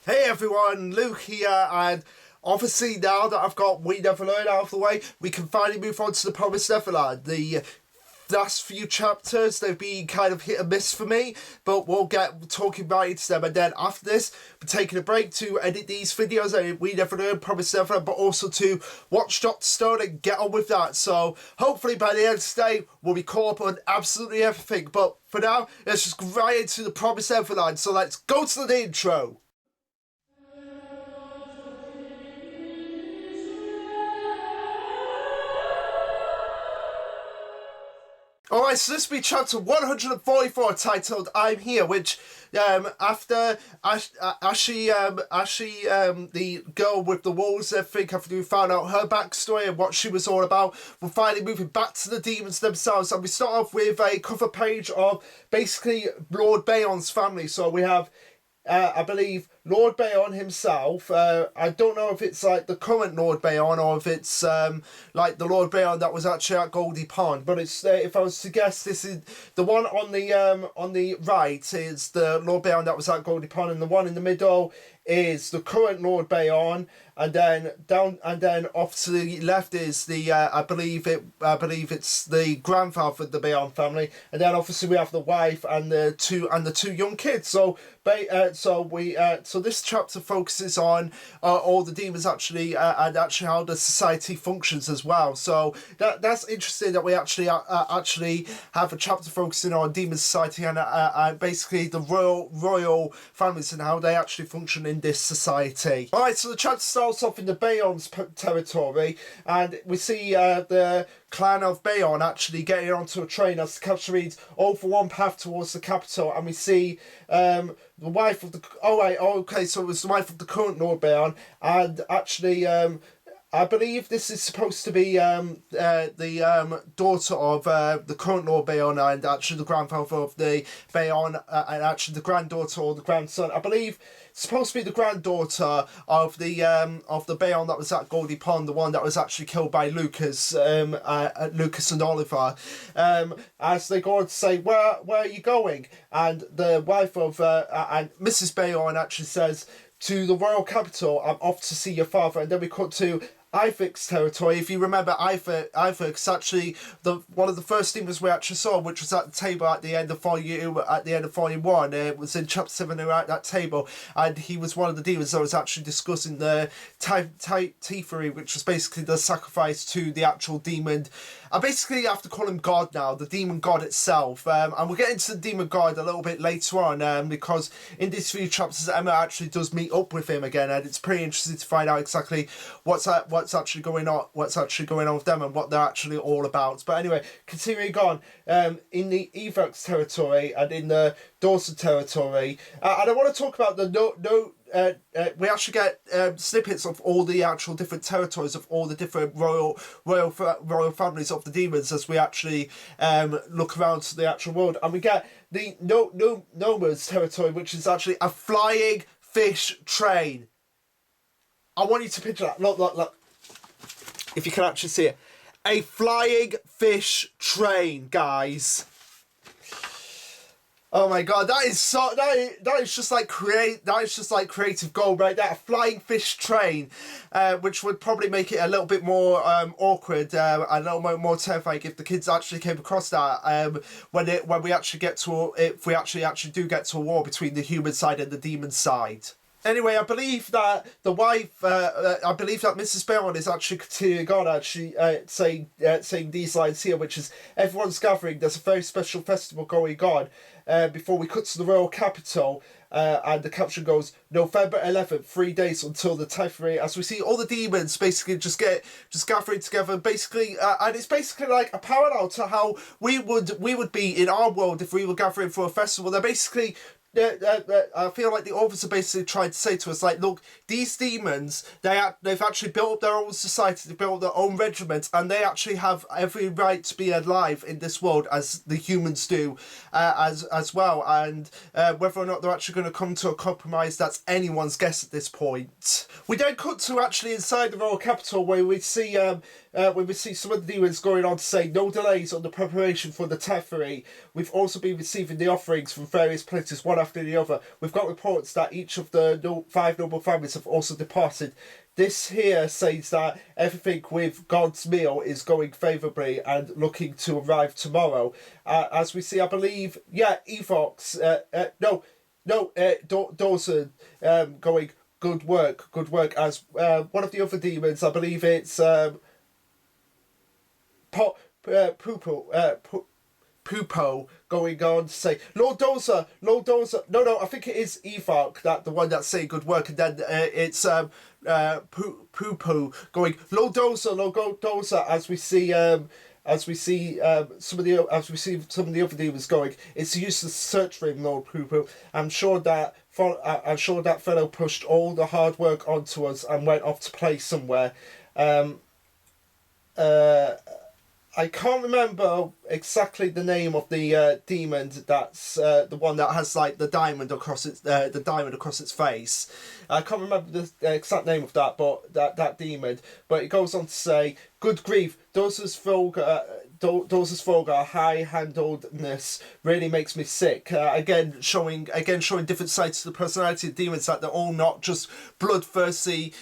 Hey everyone, Luke here, and obviously now that I've got We Neverland out of the way, we can finally move on to the Promised Neverland. The last few chapters, they've been kind of hit and miss for me, but we'll get talking right into them, and then after this, we're taking a break to edit these videos, We Neverland, Promised Neverland, but also to watch Dr. Stone and get on with that. So hopefully by the end of today, we'll be caught up on absolutely everything, but for now, let's just go right into the Promised Neverland, so let's go to the intro. Alright, so this will be chapter 144 titled I'm Here, which after Ashley, the girl with the walls, I think, after we found out her backstory and what she was all about, we're finally moving back to the demons themselves, and we start off with a cover page of basically Lord Bayon's family. So we have I believe Lord Bayon himself. I don't know if it's like the current Lord Bayon or if it's like the Lord Bayon that was actually at Goldie Pond. But it's if I was to guess, this is the one on the right is the Lord Bayon that was at Goldie Pond, and the one in the middle is the current Lord Bayon, and then off to the left is the I believe it's the grandfather of the Bayon family, and then obviously we have the wife and the two young kids. So so this chapter focuses on all the demons actually and actually how the society functions as well. So that's interesting that we actually have a chapter focusing on demon society and basically the royal families and how they actually function in this society. Alright, so the chapter starts off in the Bayon's territory, and we see the clan of Bayon actually getting onto a train as the capture reads, all for one path towards the capital, and we see the wife of the... so it was the wife of the current Lord Bayon, and actually I believe this is supposed to be the daughter of the current Lord Bayon, and actually the grandfather of the Bayon, and actually the granddaughter or the grandson. I believe it's supposed to be the granddaughter of the Bayon that was at Goldie Pond, the one that was actually killed by Lucas and Oliver. As they go on to say, where are you going? And the wife of and Mrs. Bayon actually says, to the royal capital, I'm off to see your father. And then we cut to Ivik's territory. If you remember, Ivik's actually one of the first demons we actually saw, which was at the table at the end of volume 1. It was in chapter 7 at that table, and he was one of the demons that was actually discussing the Tifery, which was basically the sacrifice to the actual demon. I basically have to call him God now, the demon god itself. And we'll get into the demon god a little bit later on, because in these few chapters Emma actually does meet up with him again, and it's pretty interesting to find out exactly what's actually going on with them and what they're actually all about. But anyway, continuing on, in the Evox territory and in the Dawson territory, and I want to talk about the we actually get snippets of all the actual different territories of all the different royal families of the demons as we actually look around to the actual world, and we get the Nomads territory, which is actually a flying fish train. I want you to picture that. Look. If you can actually see it. A flying fish train, guys. Oh my god, that is just like creative gold right there. A flying fish train, which would probably make it a little bit more awkward and a little bit more terrifying if the kids actually came across that when we actually get to, if we actually do get to a war between the human side and the demon side. Anyway, I believe that the wife, I believe that Mrs. Bayon is actually continuing on, actually saying these lines here, which is, everyone's gathering, there's a very special festival going on, before we cut to the royal capital, and the caption goes, November 11th, 3 days until the Tifery, as we see all the demons basically just gathering together, basically, and it's basically like a parallel to how we would be in our world if we were gathering for a festival. They're basically... I feel like the authors are basically trying to say to us, like, look, these demons, they've actually built up their own society, they built up their own regiment, and they actually have every right to be alive in this world as the humans do, as well. And whether or not they're actually going to come to a compromise, that's anyone's guess at this point. We then cut to actually inside the royal capital, where we see some of the demons going on to say no delays on the preparation for the Tifery. We've also been receiving the offerings from various places one one after the other. We've got reports that each of the 5 noble families have also departed. This here says that everything with God's meal is going favourably and looking to arrive tomorrow. As we see, I believe, Evox, Dawson, going, good work, as one of the other demons, I believe it's Pupo, going on to say, Lord Dozer, no, I think it is Evark, that the one that's saying good work, and then it's Pupo going, Lord Dozer, as we see some of the other demons going, it's useless to search for him, Lord Pupo. I'm sure that fellow pushed all the hard work onto us and went off to play somewhere. I can't remember exactly the name of the demon. That's the one that has like the diamond across its face. I can't remember the exact name of that, but that demon. But it goes on to say, "Good grief, Dozer's vulgar high-handedness really makes me sick." Again, showing different sides to the personality of demons. That they're all not just bloodthirsty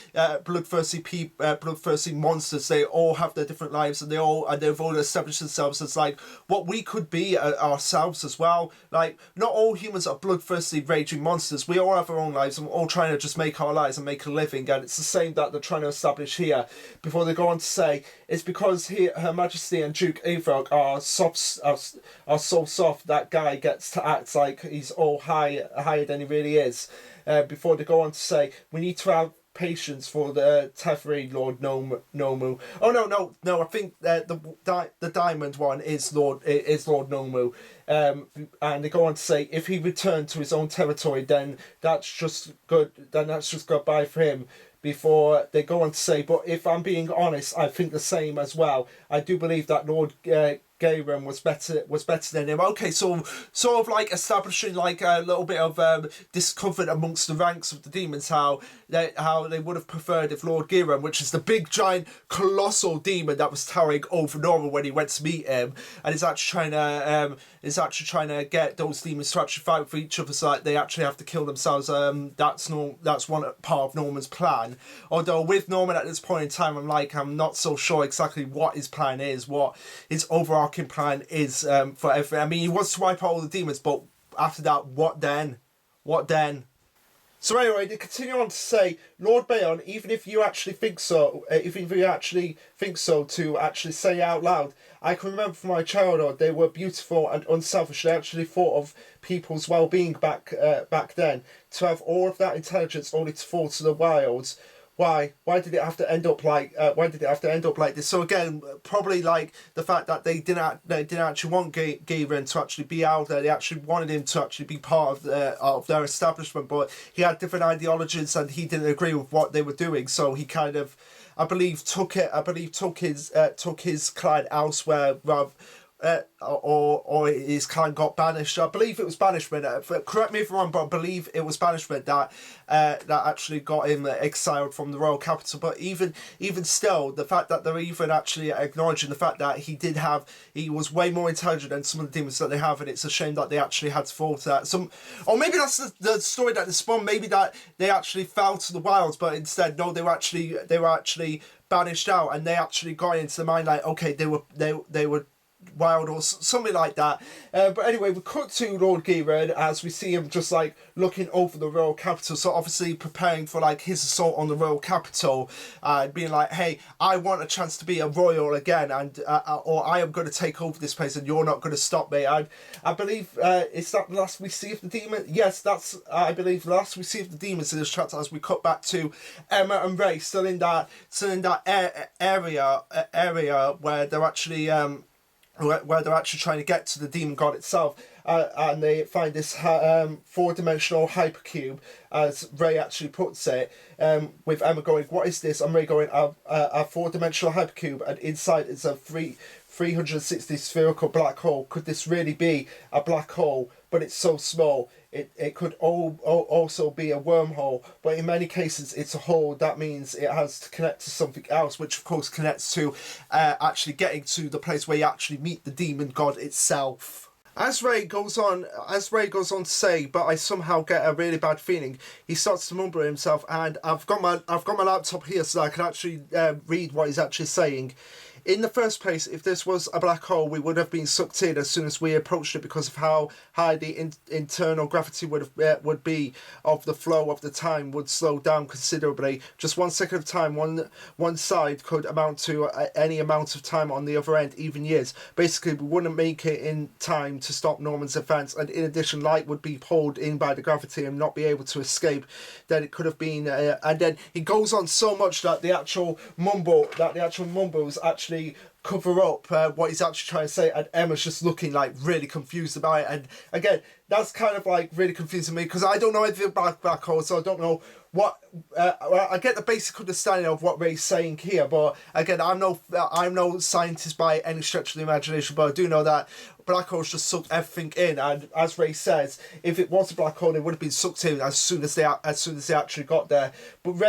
monsters. They all have their different lives, and they've all established themselves as like what we could be ourselves as well. Like, not all humans are bloodthirsty raging monsters. We all have our own lives, and we're all trying to just make our lives and make a living. And it's the same that they're trying to establish here. Before they go on to say, it's because Her Majesty and Duke Evrog are so soft that guy gets to act like he's all higher than he really is. Before they go on to say, we need to have patience for the Teferi, Lord Nomu. Oh no! I think the diamond one is Lord Nomu. And they go on to say, if he returned to his own territory, then that's just good. Then that's just goodbye for him. Before they go on to say, but if I'm being honest, I think the same as well. I do believe that Lord Gayram was better than him. Okay, so sort of like establishing like a little bit of discomfort amongst the ranks of the demons, how they would have preferred if Lord Gayram, which is the big giant colossal demon that was towering over Norman when he went to meet him, and is actually trying to get those demons to actually fight with each other, so that they actually have to kill themselves. That's one part of Norman's plan. Although with Norman at this point in time, I'm not so sure exactly what his plan is, what his overarching plan is for everything. I mean, he wants to wipe out all the demons, but after that, what then? So anyway, they continue on to say, Lord Bayon, even if you actually think so, to actually say out loud, I can remember from my childhood they were beautiful and unselfish. They actually thought of people's well-being back then. To have all of that intelligence only to fall to the wilds. Why did it have to end up like this? So again, probably like the fact that they didn't actually want Gayren to actually be out there. They actually wanted him to actually be part of their establishment, but he had different ideologies and he didn't agree with what they were doing. So he kind of, I believe, took his client elsewhere, rather. Or his clan got banished. I believe it was banishment. Correct me if I'm wrong, but I believe it was banishment that actually got him exiled from the royal capital. But even still, the fact that they're even actually acknowledging the fact that he was way more intelligent than some of the demons that they have, and it's a shame that they actually had to fall to that. Or maybe that's the story that they spun. Maybe that they actually fell to the wilds, but instead, no, they were actually banished out, and they actually got into the mind like, okay, they were wild or something like that. But anyway, we cut to Lord Gayren as we see him just like looking over the royal capital, so obviously preparing for like his assault on the royal capital, being like, hey, I want a chance to be a royal again, and or I am going to take over this place and you're not going to stop me. And I believe is that the last we see of the demon? Yes, that's I believe the last we see of the demons in this chapter, as we cut back to Emma and Ray still in that area where they're actually trying to get to the demon god itself, and they find this four-dimensional hypercube, as Ray actually puts it, with Emma going, what is this? And Ray going, a four-dimensional hypercube, and inside is a 360 spherical black hole. Could this really be a black hole? But it's so small. It could also be a wormhole, but in many cases it's a hole. That means it has to connect to something else, which of course connects to actually getting to the place where you actually meet the demon god itself. As Ray goes on to say, but I somehow get a really bad feeling. He starts to mumble himself, and I've got my laptop here so I can actually read what he's actually saying. In the first place, if this was a black hole, we would have been sucked in as soon as we approached it because of how high the internal gravity would be. Of the flow of the time would slow down considerably. Just 1 second of time, one side could amount to any amount of time on the other end, even years. Basically, we wouldn't make it in time to stop Norman's advance, and in addition, light would be pulled in by the gravity and not be able to escape. Then it could have been, and then he goes on so much that the actual mumbles actually cover up what he's actually trying to say, and Emma's just looking like really confused about it. And again, that's kind of like really confusing me because I don't know anything about black holes, so I don't know what I get the basic understanding of what Ray's saying here, but again, I'm no scientist by any stretch of the imagination, but I do know that black holes just suck everything in, and as Ray says, if it was a black hole, it would have been sucked in as soon as they actually got there. But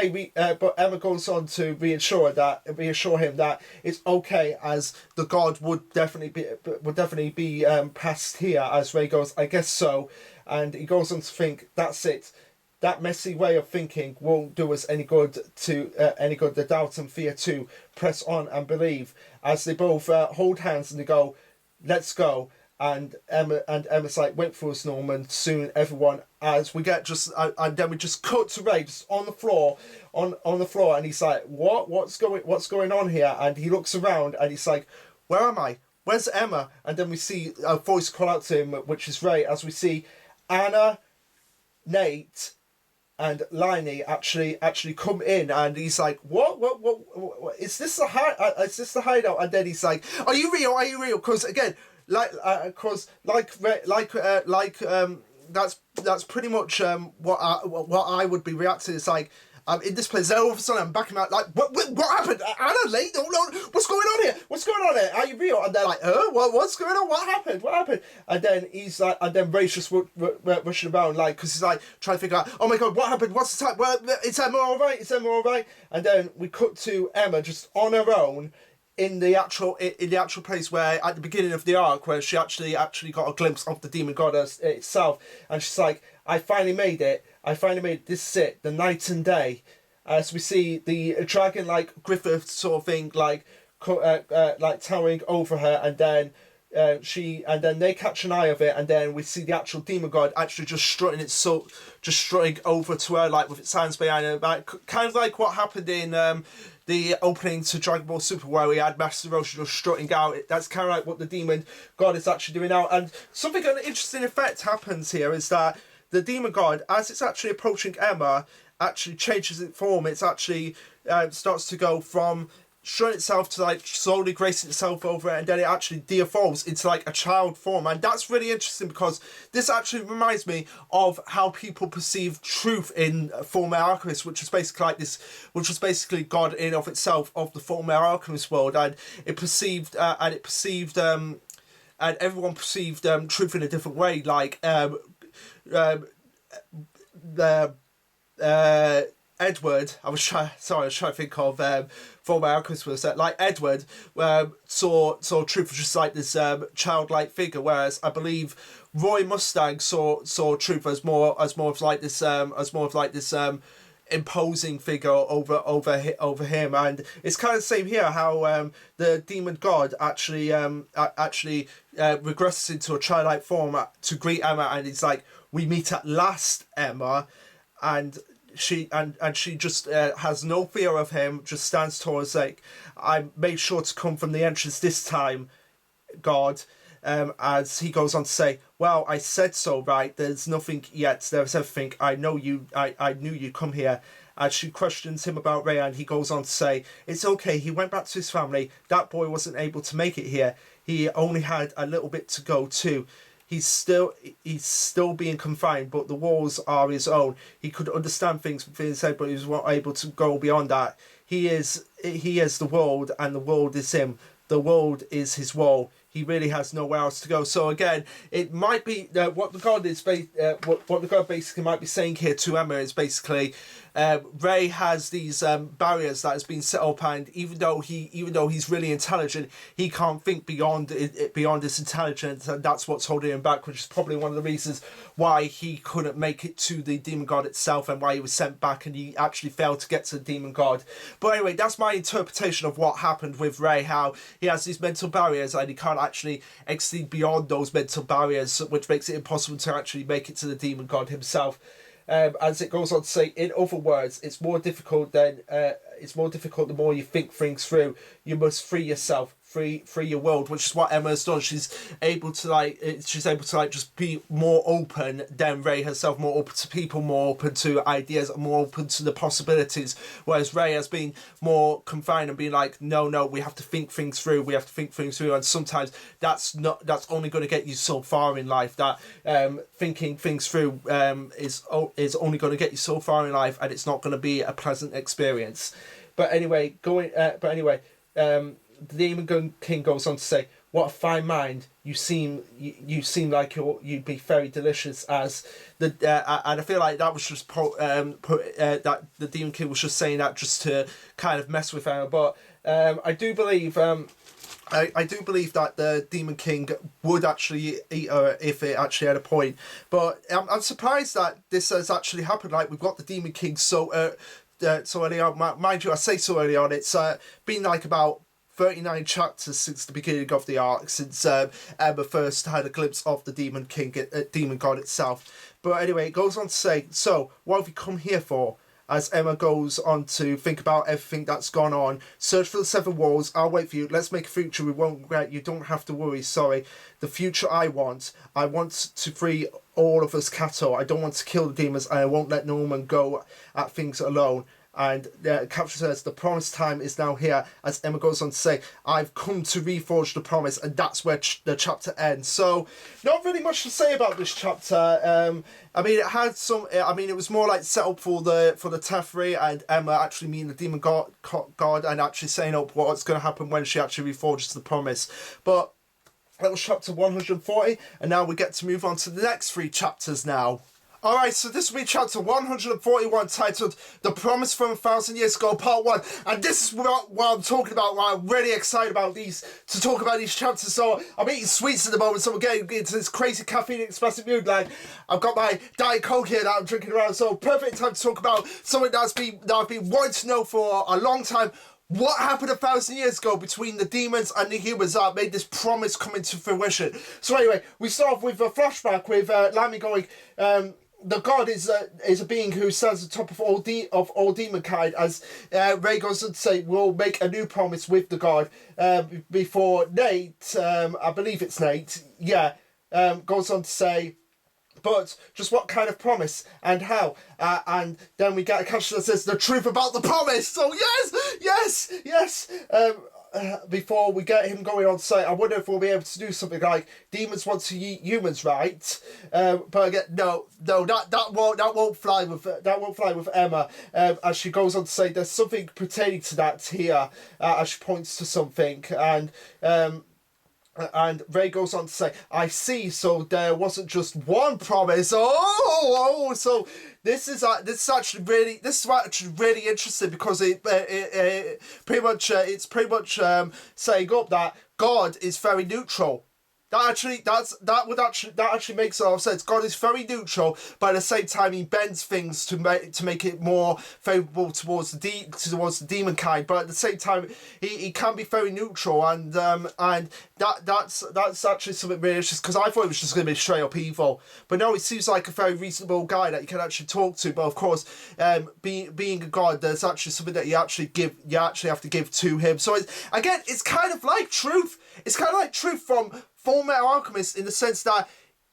but Emma goes on to reassure him that it's okay, as the god would definitely be passed here. As Ray goes, I guess so, and he goes on to think, that's it. That messy way of thinking won't do us any good. The doubt and fear too. Press on and believe. As they both hold hands and they go, "Let's go." And Emma's like, "Wait for us, Norman. Soon, everyone." As we get and then we just cut to Ray just on the floor, and he's like, What's going on here?" And he looks around and he's like, "Where am I? Where's Emma?" And then we see a voice call out to him, which is Ray. As we see Anna, Nate, and Liney actually come in, and he's like, what is this the hideout? And then he's like, are you real? Because again, that's pretty much what I would be reacting. It's like, I'm in this place, then all of a sudden I'm backing out, like, what happened? Anna, Lee, no, what's going on here? Are you real? And they're like, what's going on? What happened? And then he's like, and then Ray's just rushing around, like, because he's like trying to figure out, oh my god, what happened? What's the time? Well, is Emma all right? And then we cut to Emma just on her own in the actual place where at the beginning of the arc, where she actually got a glimpse of the demon goddess itself, and she's like, I finally made it. This is it, the night and day. As we see the dragon like Griffith sort of thing, like towering over her, and then they catch an eye of it, and then we see the actual demon god actually just strutting over to her, like with its hands behind her back, kind of like what happened in the opening to Dragon Ball Super, where we had Master Roshi just strutting out. That's kind of like what the demon god is actually doing now. And an interesting effect happens here is that the demon god, as it's actually approaching Emma, actually changes its form. It's actually starts to go from strutting itself to like slowly gracing itself over it, and then it actually de-evolves into like a child form. And that's really interesting because this actually reminds me of how people perceive truth in Fullmetal Alchemist, which was basically God in of itself, of the Fullmetal Alchemist world, and everyone perceived truth in a different way, like Edward, I was trying to think of Fullmetal Alchemist, was that like Edward saw truth as just like this childlike figure, whereas I believe Roy Mustang saw truth as more of like this imposing figure over him. And it's kind of the same here, how the demon god actually regresses into a childlike form to greet Emma, and it's like, we meet at last, Emma. And she just has no fear of him, just stands towards, like, I made sure to come from the entrance this time, God. As he goes on to say, well, I said so, right? There's nothing yet, there's everything. I knew you'd come here. As she questions him about Ray, and he goes on to say, it's okay, he went back to his family. That boy wasn't able to make it here. He only had a little bit to go too. He's still being confined, but the walls are his own. He could understand things within his head, but he was not able to go beyond that. He is the world, and the world is him. The world is his wall. he really has nowhere else to go. So again, it might be what the god is what the god basically might be saying here to Emma is basically Ray has these barriers that has been set up, and even though he's really intelligent, he can't think beyond his intelligence, and that's what's holding him back, which is probably one of the reasons why he couldn't make it to the demon god itself, and why he was sent back and he actually failed to get to the demon god. But anyway, that's my interpretation of what happened with Ray, how he has these mental barriers and he can't actually exceed beyond those mental barriers, which makes it impossible to actually make it to the demon god himself. As it goes on to say, in other words, it's more difficult the more you think things through. You must free yourself, free your world, which is what Emma has done. She's able to just be more open than Ray herself, more open to people, more open to ideas, more open to the possibilities. Whereas Ray has been more confined and being like, no, we have to think things through. And sometimes that's only going to get you so far in life. That thinking things through is only going to get you so far in life, and it's not going to be a pleasant experience. But anyway, the Demon King goes on to say, "What a fine mind! You seem like you'd be very delicious." As the and I feel like that was just that the Demon King was just saying that just to kind of mess with her. But I do believe that the Demon King would actually eat her if it actually had a point. But I'm surprised that this has actually happened. Like, we've got the Demon King so early on. Mind you, I say so early on. It's been like about 39 chapters since the beginning of the arc, since Emma first had a glimpse of the Demon King, Demon God itself. But anyway, it goes on to say, "So, what have you come here for?" As Emma goes on to think about everything that's gone on. "Search for the seven walls. I'll wait for you. Let's make a future we won't regret. You don't have to worry. Sorry. The future I want to free all of us cattle. I don't want to kill the demons, and I won't let Norman go at things alone." And Capture says, "The promised time is now here." As Emma goes on to say, "I've come to reforge the promise," and that's where the chapter ends. So, not really much to say about this chapter. I mean, it had some. I mean, it was more like set up for the Teferi and Emma actually meeting the Demon God and actually saying up what's going to happen when she actually reforges the promise. But that was chapter 140, and now we get to move on to the next 3 chapters now. Alright, so this will be chapter 141, titled "The Promise from 1,000 Years Ago, Part 1. And this is what I'm talking about, why I'm really excited to talk about these chapters. So, I'm eating sweets at the moment, so we're getting into this crazy caffeine expressive mood. Like, I've got my Diet Coke here that I'm drinking around, so perfect time to talk about something that I've been wanting to know for a long time. What happened 1,000 years ago between the demons and the humans that made this promise come into fruition? So anyway, we start off with a flashback with Lammy going, the god is a being who stands at the top of all demonkind, as Ray goes on to say, "We'll make a new promise with the god," before Nate, I believe it's Nate, goes on to say, "But just what kind of promise and how?" And then we get a caption that says, "The truth about the promise." So yes. Before we get him going on to say, "I wonder if we'll be able to do something like demons want to eat humans, right?" But again, no, that won't fly with Emma. As she goes on to say, "There's something pertaining to that here," as she points to something, and Ray goes on to say, "I see. So there wasn't just one promise." So this is actually really interesting, because it's pretty much saying up that God is very neutral. That actually makes a lot of sense. God is very neutral, but at the same time he bends things to make it more favourable towards the demon kind. But at the same time, he can be very neutral, and that's actually something really interesting, because I thought it was just going to be straight up evil, but no, he seems like a very reasonable guy that you can actually talk to. But of course, being a god, there's actually something that you actually have to give to him. So it's kind of like truth. It's kind of like truth from Full Metal Alchemist, in the sense that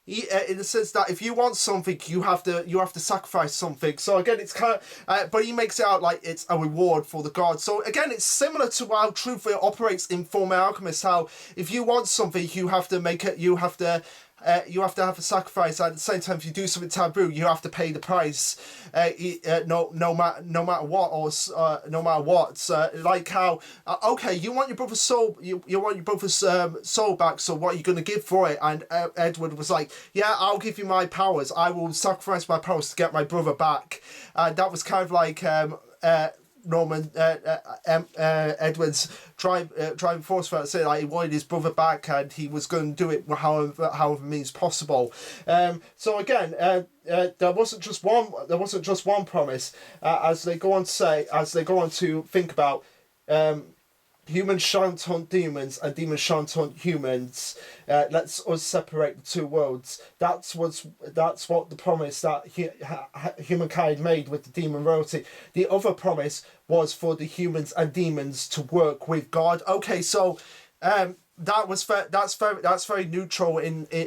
if you want something, you have to sacrifice something. So again, it's kind of, but he makes it out like it's a reward for the god. So again, it's similar to how truth operates in Full Metal Alchemist. How if you want something, you have to you have to have a sacrifice, and at the same time, if you do something taboo, you have to pay the price, no matter what, or no matter what. Like how, okay, you want your brother's soul, you want your brother's soul back. So what are you going to give for it? And Edward was like, yeah, I'll give you my powers. I will sacrifice my powers to get my brother back. And that was kind of like Edward's driving force for it, saying like he wanted his brother back and he was going to do it however means possible. So again, there wasn't just one promise. As they go on to think about humans shan't hunt demons and demons shan't hunt humans. Let's us separate the two worlds. That's what the promise that humankind made with the demon royalty. The other promise was for the humans and demons to work with God. Okay, so that's very neutral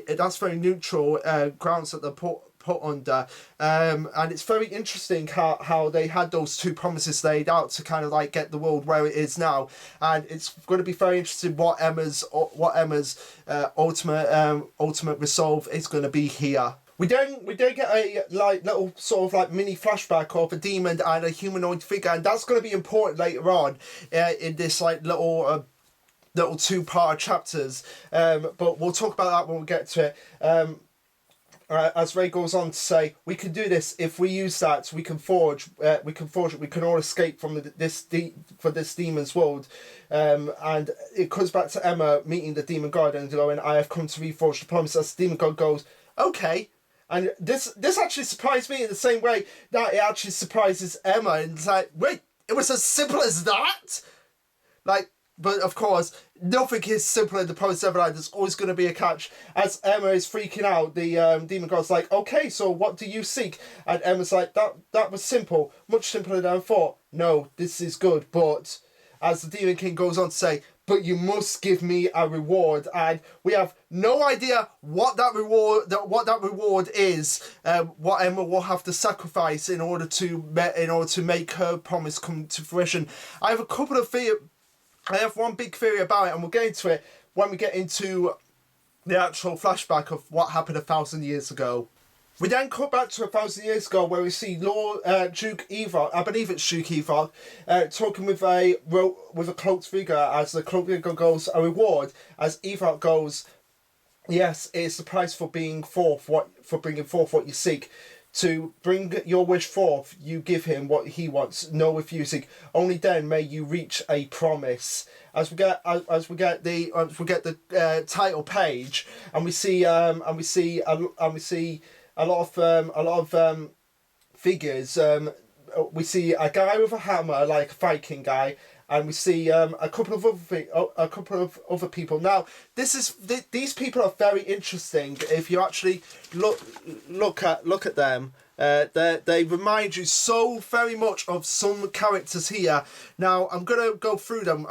that's very neutral grounds that they're put under, and it's very interesting how they had those two promises laid out to kind of like get the world where it is now. And it's going to be very interesting what Emma's ultimate resolve is going to be here. We then get a little sort of like mini flashback of a demon and a humanoid figure, and that's going to be important later on in this like little two-part chapters. But we'll talk about that when we get to it. As Ray goes on to say, we can do this if we use that. We can forge it. We can all escape from this demon's world. And it comes back to Emma meeting the demon god and going, "I have come to reforge the promise." As the demon god goes, "Okay." And this actually surprised me in the same way that it actually surprises Emma. And it's like, wait, it was as simple as that? Like. But of course, nothing is simple in the promise of Neverland. There's always going to be a catch. As Emma is freaking out, the demon god's like, "Okay, so what do you seek?" And Emma's like, that was simple, much simpler than I thought. "No, this is good, but..." As the demon king goes on to say, "But you must give me a reward." And we have no idea what that reward is. What Emma will have to sacrifice in order to make her promise come to fruition. I have one big theory about it, and we'll get into it when we get into the actual flashback of what happened 1,000 years ago. We then cut back to 1,000 years ago, where we see Duke Evil, I believe it's Duke Evil, talking with a cloaked figure. As the cloaked figure goes, "A reward." As Evil goes, "Yes, it's the price for bringing forth what you seek. To bring your wish forth, you give him what he wants, no refusing. Only then may you reach a promise." As we get the title page, and we see a lot of figures. We see a guy with a hammer, like a Viking guy. And we see a couple of other people. Now, these people are very interesting. If you actually look at them, they remind you so very much of some characters here. Now, I'm gonna go through them.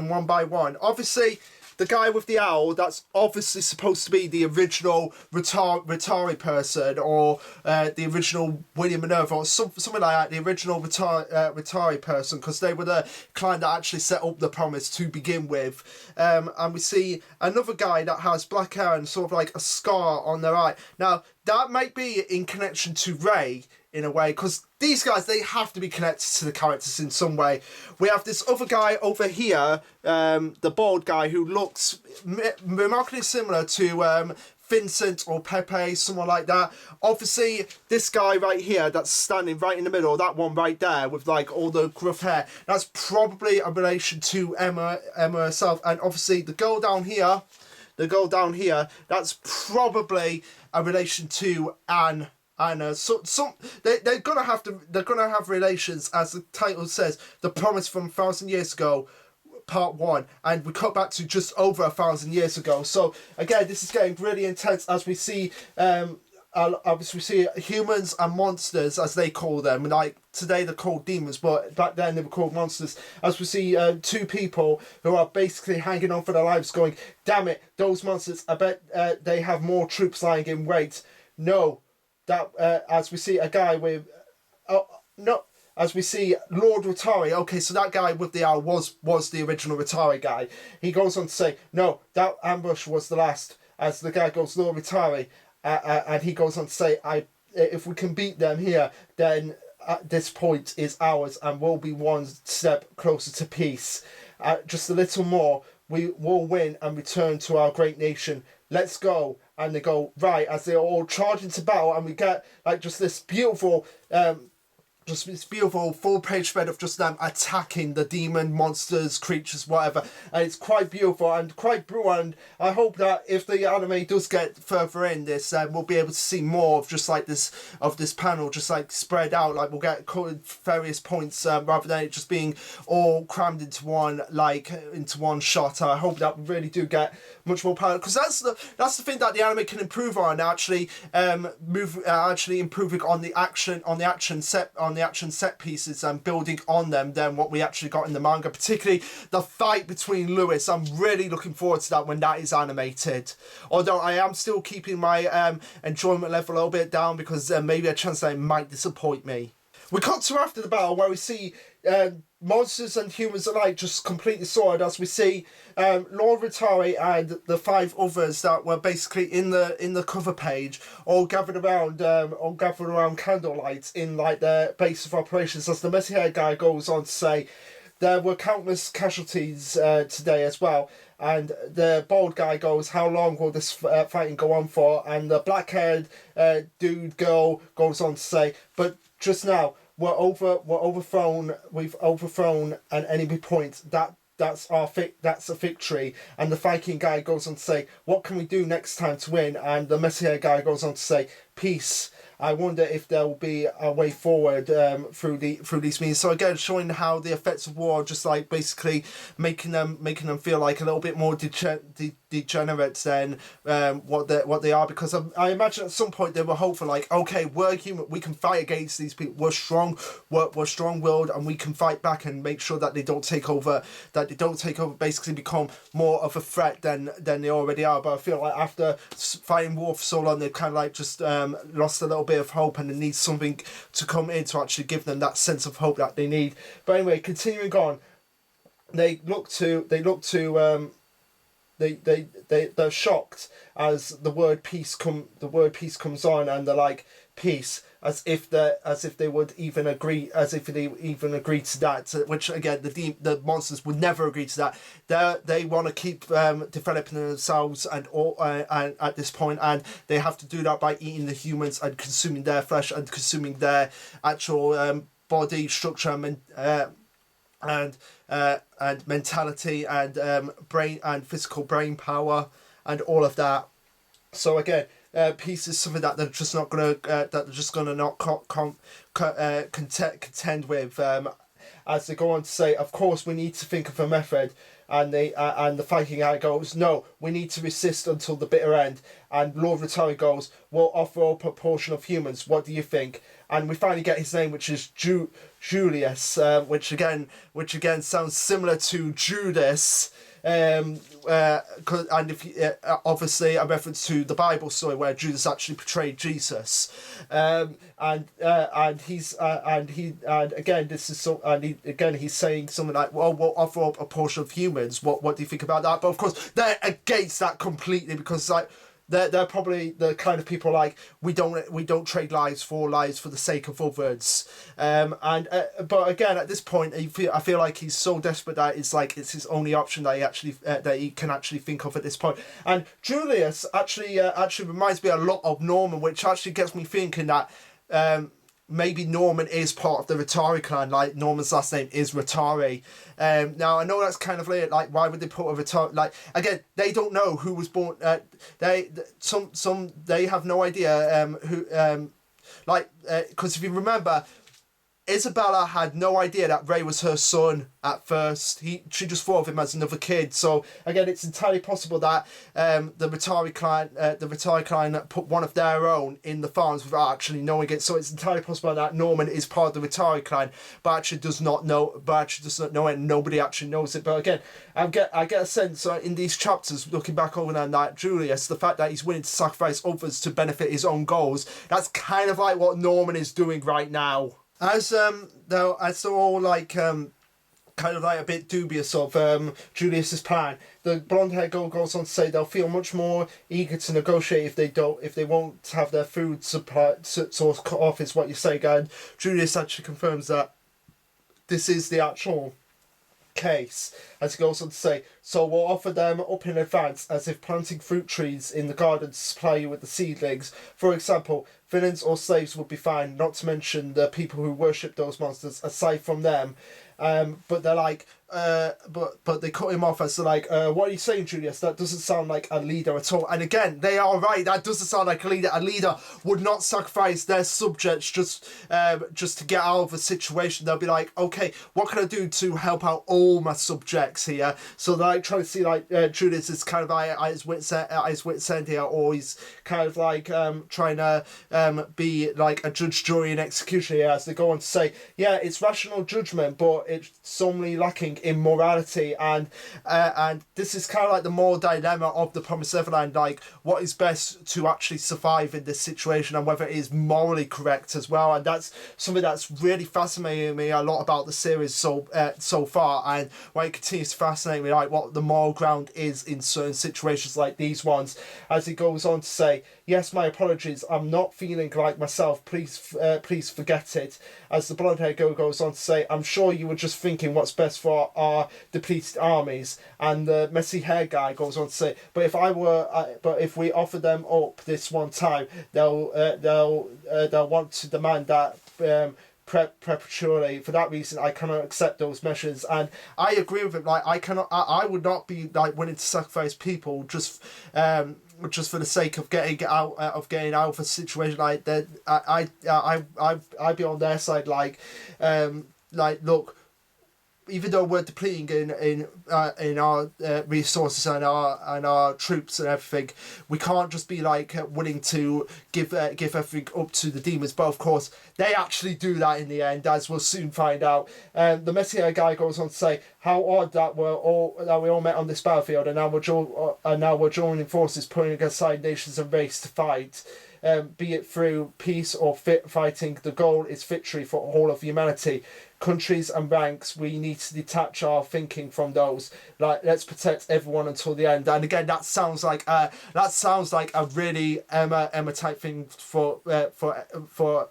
One by one. Obviously, the guy with the owl, that's obviously supposed to be the original Ratari person, or the original William Minerva, or something like that, the original Ratari person, because they were the client that actually set up the promise to begin with. And we see another guy that has black hair and sort of like a scar on their eye. Now, that might be in connection to Ray, in a way, because these guys, they have to be connected to the characters in some way. We have this other guy over here, the bald guy, who looks remarkably similar to Vincent or Pepe, someone like that. Obviously, this guy right here that's standing right in the middle, that one right there with like all the gruff hair, that's probably a relation to Emma herself. And obviously the girl down here, that's probably a relation to Anne. And they're gonna have relations, as the title says, The Promise from 1,000 Years Ago, Part 1, and we cut back to just over 1,000 years ago. So again, this is getting really intense as we see obviously we see humans and monsters, as they call them. Like today they're called demons, but back then they were called monsters. As we see two people who are basically hanging on for their lives, going, "Damn it, those monsters! I bet they have more troops lying in wait." No. That as we see a guy with, as we see Lord Ratari. Okay, so that guy with the owl was the original Ratari guy. He goes on to say, "No, that ambush was the last. as the guy goes, Lord Ritari, and he goes on to say, if we can beat them here, then at this point is ours, and we'll be one step closer to peace. Just a little more, we will win and return to our great nation. Let's go. And they go, right, as they all charge into battle, and we get like just this beautiful full page spread of just them attacking the demon monsters, creatures, whatever, and it's quite beautiful and quite brutal. And I hope that if the anime does get further in this, we'll be able to see more of just like this panel just like spread out. Like we'll get colored various points rather than it just being all crammed into one shot. I hope that we really do get much more power, because that's the thing that the anime can improve on, actually improving on the action set pieces and building on them than what we actually got in the manga, particularly the fight between Lewis. I'm really looking forward to that when that is animated, although I am still keeping my enjoyment level a little bit down, because maybe a chance that it might disappoint me. We cut to after the battle, where we see monsters and humans alike just completely sorted, as we see Lord Ritari and the 5 others that were basically in the cover page all gathered around candlelight in like their base of operations. As the messy hair guy goes on to say, there were countless casualties today as well. And the bald guy goes, how long will this fighting go on for? And the black-haired girl goes on to say, but just now we've overthrown an enemy point. That's a victory. And the Viking guy goes on to say, what can we do next time to win? And the Messiah guy goes on to say, peace. I wonder if there will be a way forward through these means. So again, showing how the effects of war just like basically making them feel like a little bit more degenerate than what they are, because I imagine at some point they were hopeful, like, okay, we're human, we can fight against these people, we're strong-willed, and we can fight back and make sure that they don't take over, basically become more of a threat than they already are. But I feel like after fighting war for so long, they've kind of like just lost a little bit of hope, and they need something to come in to actually give them that sense of hope that they need. But anyway, continuing on, they're shocked as the word peace comes on, and they're like, peace, as if they would even agree to that, which again the monsters would never agree to that. They want to keep developing themselves and at this point, and they have to do that by eating the humans and consuming their flesh and consuming their actual body structure and mentality and brain and physical brain power and all of that. So again, peace is something that they're just not gonna contend with. As they go on to say, of course we need to think of a method, and the Viking guy goes, no, we need to resist until the bitter end. And Lord Ritari goes, we'll offer up a portion of humans, what do you think? And we finally get his name, which is Julius, which again sounds similar to Judas. And if obviously a reference to the Bible story where Judas actually betrayed Jesus, and he's saying something like, well, we'll offer up a portion of humans. What do you think about that? But of course they're against that completely, because like they're probably the kind of people like, we don't trade lives for the sake of others. But again, at this point, I feel like he's so desperate that it's his only option that he can actually think of at this point. And Julius actually reminds me a lot of Norman, which actually gets me thinking that maybe Norman is part of the Ritari clan, like Norman's last name is Ritari. Now I know that's kind of late, like why would they put a Ritari, like again, they don't know who was born, they have no idea who, because if you remember, Isabella had no idea that Ray was her son at first. She just thought of him as another kid. So again, it's entirely possible that the Ritari clan put one of their own in the farms without actually knowing it. So it's entirely possible that Norman is part of the Ritari clan, but actually does not know it, and nobody actually knows it. But again, I get a sense in these chapters, looking back over them, that Julius, the fact that he's willing to sacrifice others to benefit his own goals, that's kind of like what Norman is doing right now. As they're all like kind of like a bit dubious of Julius's plan. The blonde-haired girl goes on to say they'll feel much more eager to negotiate if they won't have their food supply source cut off, is what you say, and Julius actually confirms that this is the actual case, as he goes on to say, so we'll offer them up in advance as if planting fruit trees in the garden to supply you with the seedlings. For example, villains or slaves would be fine, not to mention the people who worship those monsters aside from them. But they're like, but they cut him off as like, what are you saying, Julius? That doesn't sound like a leader at all. And again, they are right. That doesn't sound like a leader. A leader would not sacrifice their subjects just to get out of a situation. They'll be like, okay, what can I do to help out all my subjects here? So they're like trying to see like Julius is kind of like at his wit's end here, or he's kind of like trying to be like a judge, jury, and executioner here, as they go on to say, yeah, it's rational judgment, but it's solely lacking in morality, and this is kind of like the moral dilemma of the Promised Neverland, like what is best to actually survive in this situation and whether it is morally correct as well. And that's something that's really fascinating me a lot about the series so far, and why it continues to fascinate me, like what the moral ground is in certain situations like these ones, as he goes on to say, yes, my apologies, I'm not feeling like myself, please forget it. As the blonde-haired girl goes on to say, I'm sure you were just thinking what's best for our depleted armies. And the messy hair guy goes on to say, but if we offer them up this one time, they'll want to demand that perpetually. For that reason, I cannot accept those measures. And I agree with him. Like I would not be like willing to sacrifice people just for the sake of getting out of a situation like that. I'd be on their side. Like look, even though we're depleting in our resources and our troops and everything, we can't just be like willing to give everything up to the demons. But of course, they actually do that in the end, as we'll soon find out. The Messiah guy goes on to say, how odd that we all met on this battlefield, and now we're joining forces, putting aside nations and race to fight. Be it through peace or fighting, the goal is victory for all of humanity. Countries and ranks, we need to detach our thinking from those. Like, let's protect everyone until the end. And again, that sounds like a really Emma type thing for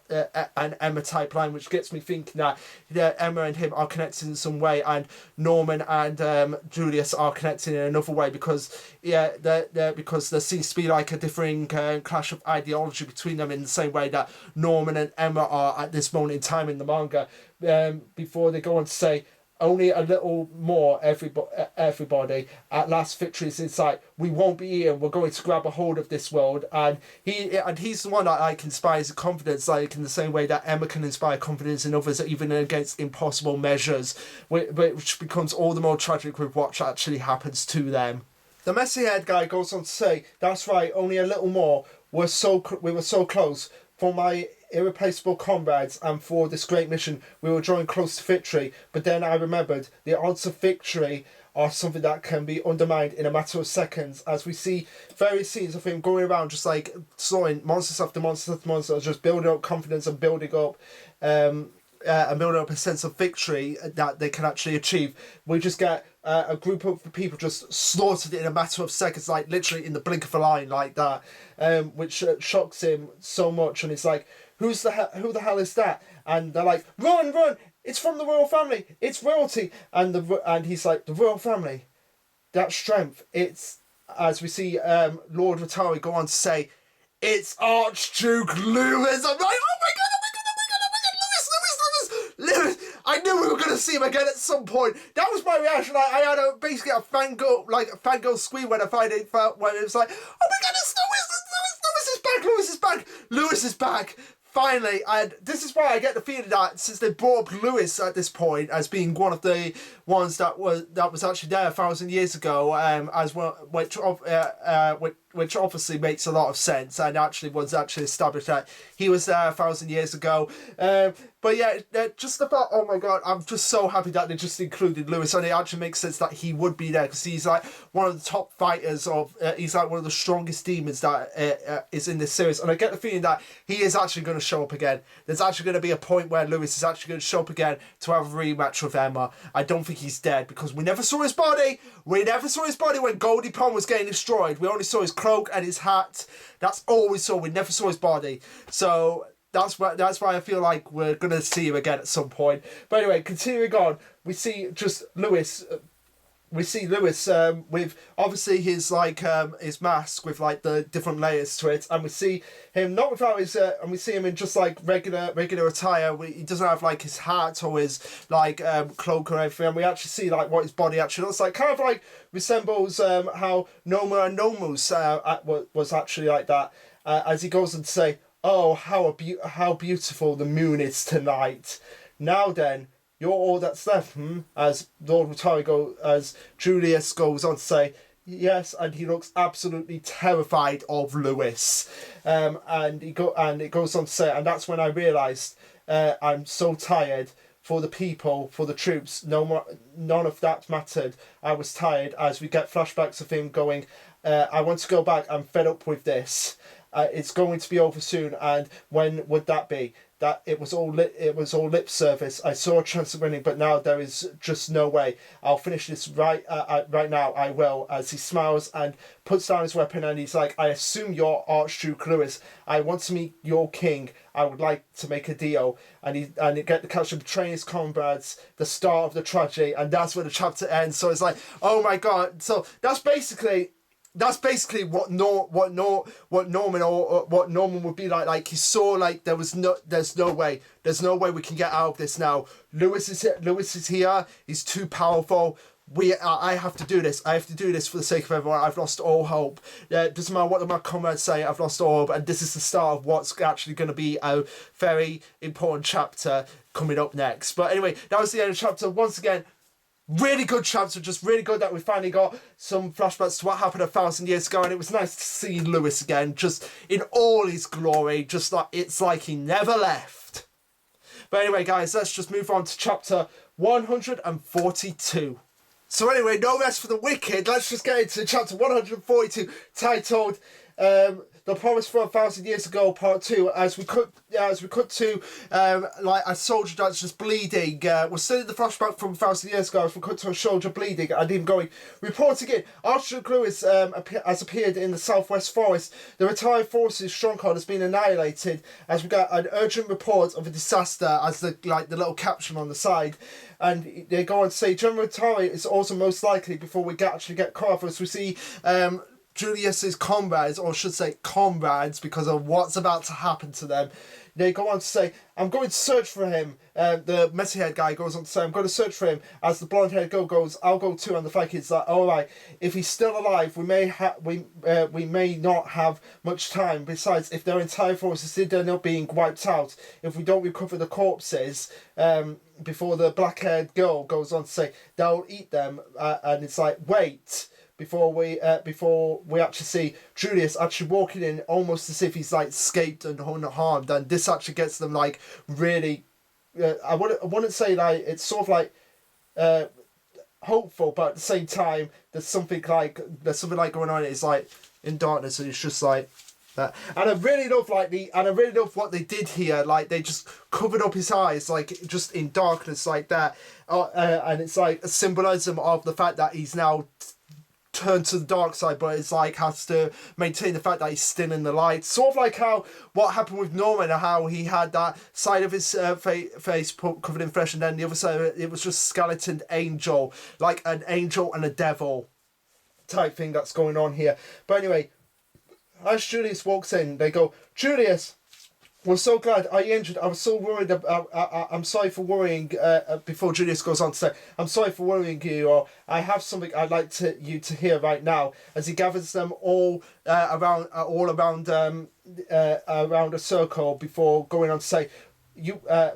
an Emma type line, which gets me thinking that Emma and him are connected in some way, and Norman and Julius are connected in another way, because because there seems to be like a differing clash of ideology between them, in the same way that Norman and Emma are at this moment in time in the manga. Before they go on to say, only a little more, everybody. At last, victory is in sight. We won't be eaten. We're going to grab a hold of this world. And he's the one that like inspires confidence, like in the same way that Emma can inspire confidence in others, even against impossible measures, which becomes all the more tragic with what actually happens to them. The messy haired guy goes on to say, "That's right. Only a little more. We were so close. For my irreplaceable comrades and for this great mission, we were drawing close to victory. But then I remembered the odds of victory are something that can be undermined in a matter of seconds." As we see various scenes of him going around just like sawing monsters after monsters after monsters, just building up confidence and building up a sense of victory that they can actually achieve. We just get a group of people just slaughtered in a matter of seconds, like literally in the blink of an eye, like that, which shocks him so much. And it's like, who the hell is that? And they're like, run! It's from the royal family. It's royalty. And he's like, the royal family, that strength. It's, as we see Lord Ratari go on to say, it's Archduke Lewis. I'm like, oh my god, Lewis. I knew we were going to see him again at some point. That was my reaction. I had basically a fangirl scream when it was like, oh my god, it's Lewis is back. Lewis is back. Finally, and this is why I get the feeling that since they brought up Lewis at this point as being one of the ones that was actually there 1,000 years ago, as well, which which obviously makes a lot of sense, and actually was actually established that he was there 1,000 years ago. But yeah, just about, oh my god, I'm just so happy that they just included Lewis, and it actually makes sense that he would be there, because he's like one of the top fighters of, he's like one of the strongest demons that is in this series, and I get the feeling that he is actually going to show up again. There's actually going to be a point where Lewis is actually going to show up again to have a rematch with Emma. I don't think he's dead, because we never saw his body. We never saw his body when Goldie Pond was getting destroyed. We only saw his cloak and his hat. That's all we saw. We never saw his body. So that's why I feel like we're going to see him again at some point. But anyway, continuing on, we see just Lewis. We see Lewis with obviously his like his mask with like the different layers to it, and we see him not without his and we see him in just like regular attire. He doesn't have like his hat or his like cloak or anything, and we actually see like what his body actually looks like. Kind of like resembles how Noma and Nomus was actually like that, as he goes on to say, "Oh, how beautiful the moon is tonight. Now then, you're all that's left, as Lord Rotari as Julius goes on to say, yes, and he looks absolutely terrified of Lewis. And it goes on to say, and that's when I realised I'm so tired for the people, for the troops, none of that mattered. I was tired, as we get flashbacks of him going, I want to go back, I'm fed up with this. It's going to be over soon, and when would that be? That it was all lip service. I saw a chance of winning, but now there is just no way. I'll finish this right now. I will. As he smiles and puts down his weapon, and he's like, I assume you're Archduke Lewis. I want to meet your king. I would like to make a deal. And he get the catch of betraying his comrades, the start of the tragedy, and that's where the chapter ends. So it's like, oh my god. So that's basically what Norman would be like. Like, he saw like there's no way we can get out of this now. Lewis is here. He's too powerful. I have to do this. I have to do this for the sake of everyone. I've lost all hope. It doesn't matter what my comrades say. I've lost all hope, and this is the start of what's actually going to be a very important chapter coming up next. But anyway, that was the end of the chapter. Once again, really good chapter, just really good that we finally got some flashbacks to what happened 1,000 years ago, and it was nice to see Lewis again, just in all his glory, just like it's like he never left. But anyway, guys, let's just move on to chapter 142. So anyway, no rest for the wicked. Let's just get into chapter 142, titled The Promise for 1,000 Years Ago, Part 2, as we cut to like a soldier that's just bleeding. We're still in the flashback from 1,000 years ago, as we cut to a soldier bleeding, and him going, reporting in, Archduke Lewis has appeared in the southwest forest. The retired forces' stronghold has been annihilated, as we got an urgent report of a disaster, as the little caption on the side. And they go on to say, General Rotari is also most likely, before we actually get Carthus, we see Julius's comrades, or should say comrades, because of what's about to happen to them. They go on to say, I'm going to search for him. The messy head guy goes on to say, I'm going to search for him. As the blonde haired girl goes, I'll go too. And the fat kid's like, all right, if he's still alive, we may not have much time. Besides, if their entire forces did end up being wiped out, if we don't recover the corpses, before the black haired girl goes on to say, they'll eat them. And it's like, wait. Before we actually see Julius actually walking in, almost as if he's like escaped and unharmed, and this actually gets them like really. I wouldn't say like it's sort of like hopeful, but at the same time there's something like going on. It's like in darkness, and it's just like that. And I really love what they did here. Like, they just covered up his eyes, like just in darkness like that, and it's like a symbolism of the fact that he's now turn to the dark side, but it's like has to maintain the fact that he's still in the light, sort of like how what happened with Norman, and how he had that side of his face covered in flesh, and then the other side of it was just skeleton angel, like an angel and a devil type thing that's going on here. But anyway, as Julius walks in, they go, Julius, we're so glad. Are you injured? I was so worried. I'm sorry for worrying. Before Julius goes on to say, I'm sorry for worrying you, or I have something I'd like you to hear right now. As he gathers them all around a circle before going on to say,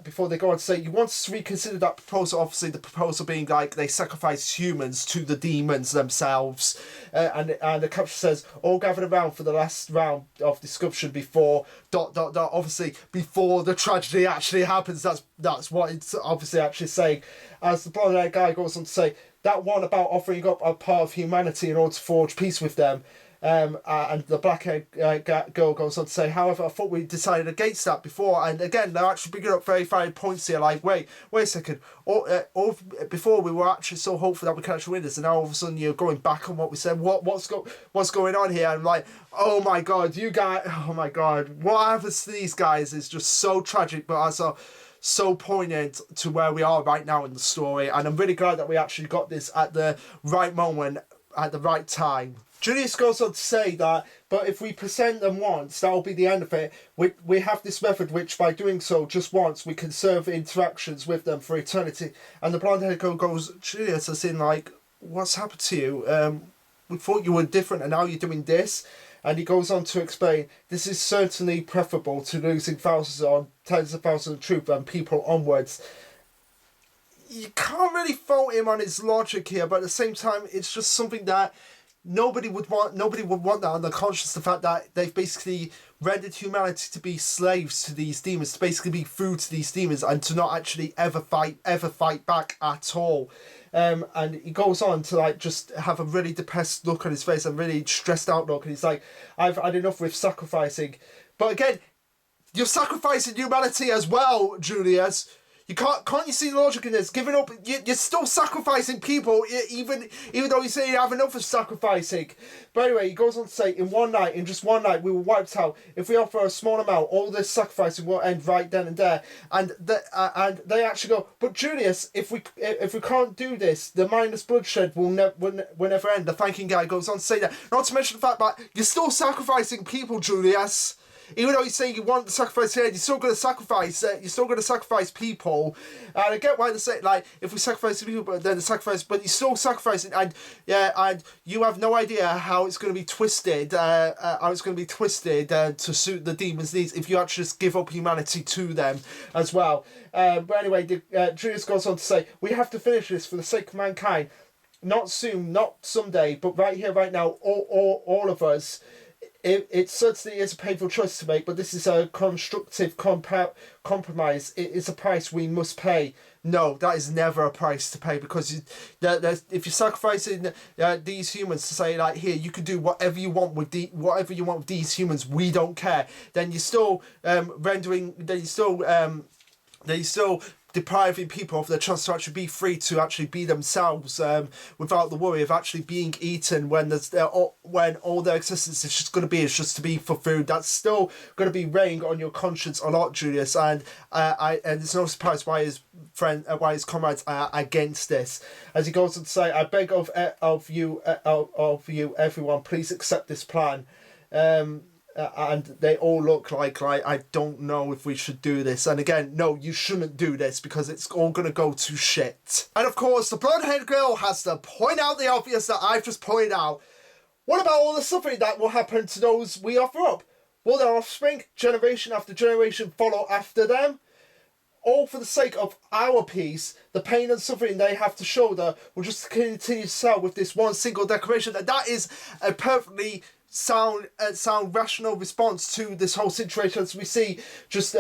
before they go on to say, you want us to reconsider that proposal. Obviously, the proposal being like they sacrifice humans to the demons themselves, and the caption says, all gathered around for the last round of discussion before ... Obviously, before the tragedy actually happens. That's what it's obviously actually saying. As the blonde-haired guy goes on to say, that one about offering up a part of humanity in order to forge peace with them. And the black-haired girl goes on to say, however, I thought we decided against that before. And again, they're actually bringing up very valid points here, like, wait a second, before we were actually so hopeful that we could actually win this, and now all of a sudden you're going back on what we said. What's going on here? I'm like, oh my god, you guys, oh my god, what happens to these guys is just so tragic, but also so poignant to where we are right now in the story. And I'm really glad that we actually got this at the right moment, at the right time. Julius goes on to say that, but if we present them once, that'll be the end of it. We have this method which, by doing so just once, we can serve interactions with them for eternity. And the blonde-haired girl goes, Julius, as in, like, what's happened to you? We thought you were different and now you're doing this. And he goes on to explain, this is certainly preferable to losing thousands on tens of thousands of troops and people onwards. You can't really fault him on his logic here, but at the same time, it's just something that nobody would want that on the conscious, the fact that they've basically rendered humanity to be slaves to these demons, to basically be food to these demons, and to not actually ever fight back at all. And he goes on to like just have a really depressed look on his face and really stressed out look, and he's like, I've had enough with sacrificing. But again, you're sacrificing humanity as well, Julius. You can't you see the logic in this? Giving up, you're still sacrificing people, even though you say you have enough of sacrificing. But anyway, he goes on to say, in just one night, we were wiped out. If we offer a small amount, all this sacrificing will end right then and there. And they actually go, but Julius, if we can't do this, the mindless bloodshed will never end. The thanking guy goes on to say that. Not to mention the fact that you're still sacrificing people, Julius. Even though you say you want the sacrifice here, you're still going to sacrifice. You're still going to sacrifice people, and I get why they say like if we sacrifice the people, but then the sacrifice, but you're still sacrificing, and and you have no idea how it's going to be twisted. To suit the demons' needs if you actually just give up humanity to them as well. But anyway, Julius goes on to say, we have to finish this for the sake of mankind. Not soon, not someday, but right here, right now, all of us. It certainly is a painful choice to make, but this is a constructive compromise. It is a price we must pay. No, that is never a price to pay, because if you're sacrificing these humans to say like, here, you can do whatever you want with these humans, we don't care. Then you're still depriving people of their chance to actually be free to actually be themselves, without the worry of actually being eaten when all their existence is just going to be to be for food. That's still going to be weighing on your conscience a lot, Julius, and it's no surprise why his comrades are against this. As he goes on to say, I beg of you everyone, please accept this plan. And they all look like I don't know if we should do this. And again, no, you shouldn't do this because it's all going to go to shit. And of course, the blonde-haired girl has to point out the obvious that I've just pointed out. What about all the suffering that will happen to those we offer up? Will their offspring, generation after generation, follow after them? All for the sake of our peace, the pain and suffering they have to shoulder will just continue to sell with this one single declaration. That is a perfectly sound rational response to this whole situation, as we see just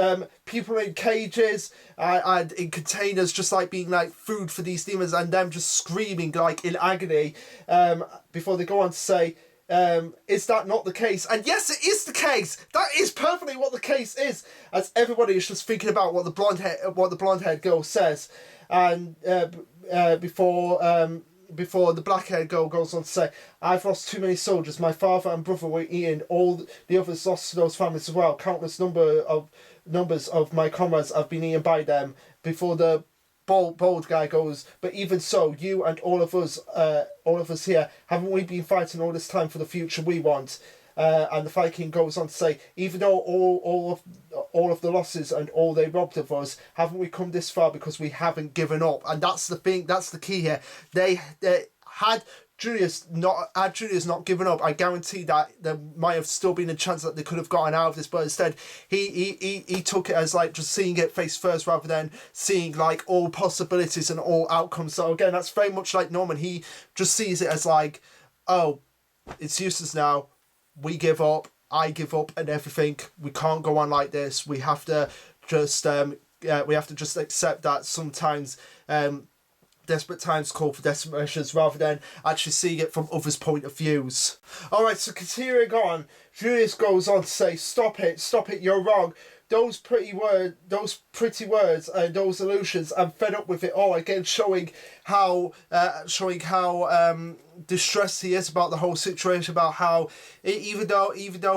people in cages and in containers, just like being like food for these demons, and them just screaming like in agony before they go on to say, is that not the case? And yes, it is the case. That is perfectly what the case is, as everybody is just thinking about what the blonde-haired girl says. And before the black-haired girl goes on to say, I've lost too many soldiers. My father and brother were eaten. All the others lost those families as well. Countless numbers of my comrades have been eaten by them. Before the bold guy goes, but even so, you and all of us here, haven't we been fighting all this time for the future we want? And the Viking goes on to say, even though all of the losses and all they robbed of us, haven't we come this far because we haven't given up? And that's the thing, that's the key here. They had Julius not given up, I guarantee that there might have still been a chance that they could have gotten out of this, but instead he took it as like just seeing it face first rather than seeing like all possibilities and all outcomes. So again, that's very much like Norman. He just sees it as like, oh, it's useless now, we give up, I give up and everything, we can't go on like this, we have to just accept that sometimes desperate times call for desperate measures rather than actually seeing it from others' point of views. Alright, so continuing on, Julius goes on to say, stop it, you're wrong. Those pretty words and those illusions, I'm fed up with it all. Again, showing how distressed he is about the whole situation, about how even though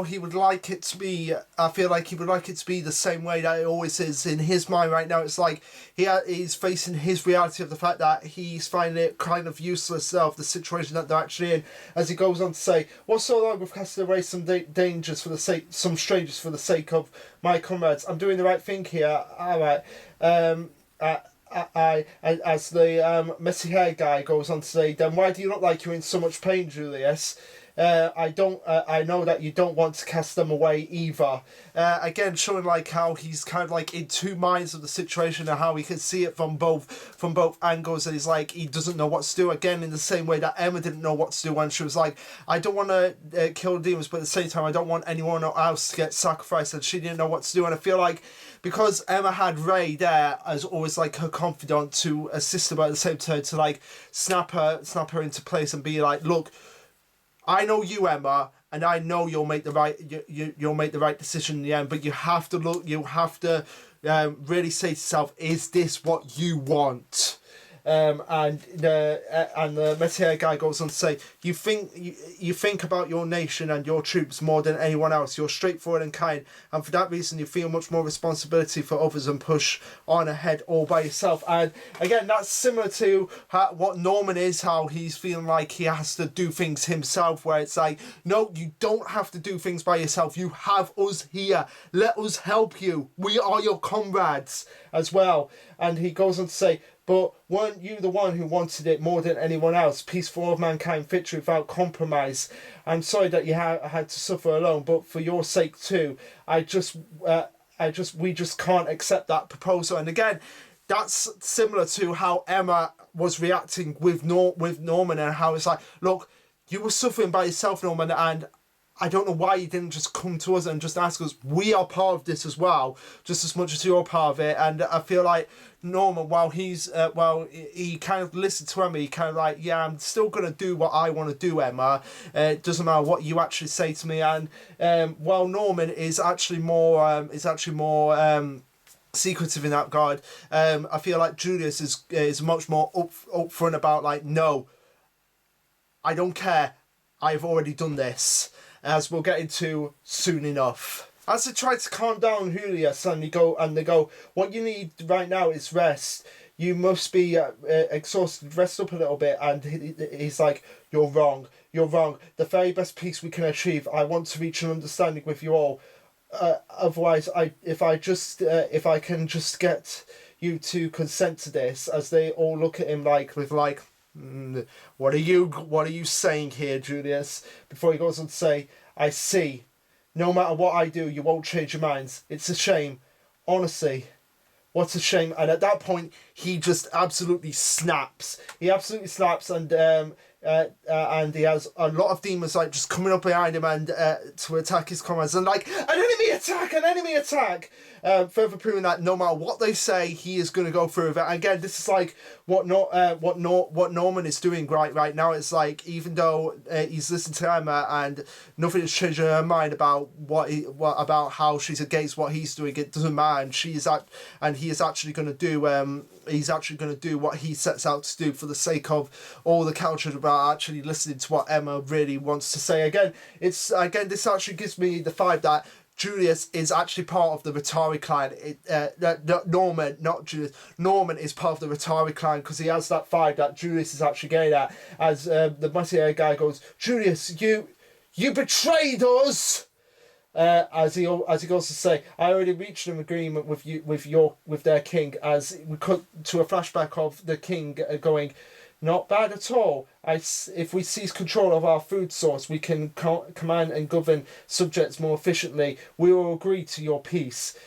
he would like it to be, I feel like he would like it to be the same way that it always is in his mind right now. It's like he's facing his reality of the fact that he's finding it kind of useless of the situation that they're actually in. As he goes on to say, what's so long with casting away some strangers for the sake of my comrades? I'm doing the right thing here. All right. As the messy hair guy goes on to say, then why do you look like you're in so much pain, Julius? I know that you don't want to cast them away either. Again, showing like how he's kind of like in two minds of the situation and how he can see it from both angles, and he's like he doesn't know what to do. Again, in the same way that Emma didn't know what to do when she was like, I don't want to kill demons, but at the same time I don't want anyone else to get sacrificed, and she didn't know what to do. And I feel like because Emma had Ray there as always like her confidant to assist her, but at the same time to like snap her into place and be like, look, I know you, Emma, and I know you'll make the right decision in the end. But you have to look. You have to really say to yourself, "Is this what you want?" And the Messiah guy goes on to say, you think about your nation and your troops more than anyone else. You're straightforward and kind, and for that reason you feel much more responsibility for others and push on ahead all by yourself. And again, that's similar to what Norman is, how he's feeling like he has to do things himself, where it's like, no, you don't have to do things by yourself. You have us here. Let us help you. We are your comrades as well. And he goes on to say, but weren't you the one who wanted it more than anyone else? Peace for all of mankind, victory without compromise. I'm sorry that you had to suffer alone, but for your sake too, we just can't accept that proposal. And again, that's similar to how Emma was reacting with Norman, and how it's like, look, you were suffering by yourself, Norman, and I don't know why you didn't just come to us and just ask us. We are part of this as well, just as much as you're part of it. And I feel like Norman, while he kind of listened to Emma, he kind of like, yeah, I'm still going to do what I want to do, Emma. It doesn't matter what you actually say to me. And while Norman is actually more secretive in that regard, I feel like Julius is much more upfront about like, no, I don't care. I've already done this, as we'll get into soon enough. As they try to calm down Julius, and they go, what you need right now is rest. You must be exhausted. Rest up a little bit. And he's like, you're wrong. The very best peace we can achieve. I want to reach an understanding with you all. Otherwise, if I can just get you to consent to this, as they all look at him what are you saying here, Julius? Before he goes on to say, I see. No matter what I do, you won't change your minds. It's a shame. Honestly, what a shame. And at that point, he just absolutely snaps. And he has a lot of demons like just coming up behind him and to attack his comrades, and like, an enemy attack, further proving that no matter what they say, he is going to go through with it. And again, this is like what Norman is doing right now. It's like, even though he's listening to Emma and nothing has changed in her mind about about how she's against what he's doing, it doesn't matter, and he is actually going to do what he sets out to do for the sake of all the culture, about actually listening to what Emma really wants to say. This actually gives me the vibe that Julius is actually part of the Rotary clan. Norman is part of the Rotary clan, because he has that vibe that Julius is actually getting at. As the Messiah guy goes, Julius, you betrayed us. As he goes to say, I already reached an agreement with their king. As we cut to a flashback of the king going, Not bad at all. If we seize control of our food source, we can command and govern subjects more efficiently. We will agree to your peace.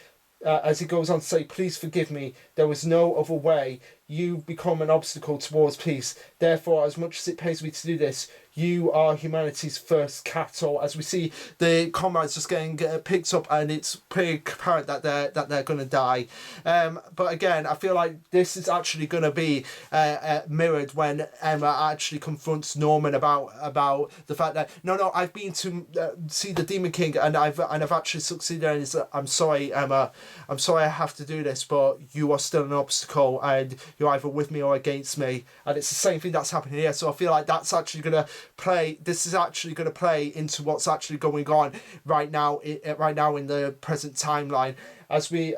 As he goes on to say, please forgive me, there was no other way. You become an obstacle towards peace. Therefore, as much as it pays me to do this, you are humanity's first cattle. As we see the comrades just getting picked up, and it's pretty apparent that they're going to die. But again, I feel like this is actually going to be mirrored when Emma actually confronts Norman about the fact that no, I've been to see the Demon King, and I've actually succeeded. And I'm sorry, Emma. I'm sorry I have to do this, but you are still an obstacle, and you're either with me or against me. And it's the same thing that's happening here. So I feel like that's actually going to play. This is actually going to play into what's actually going on right now in the present timeline. As we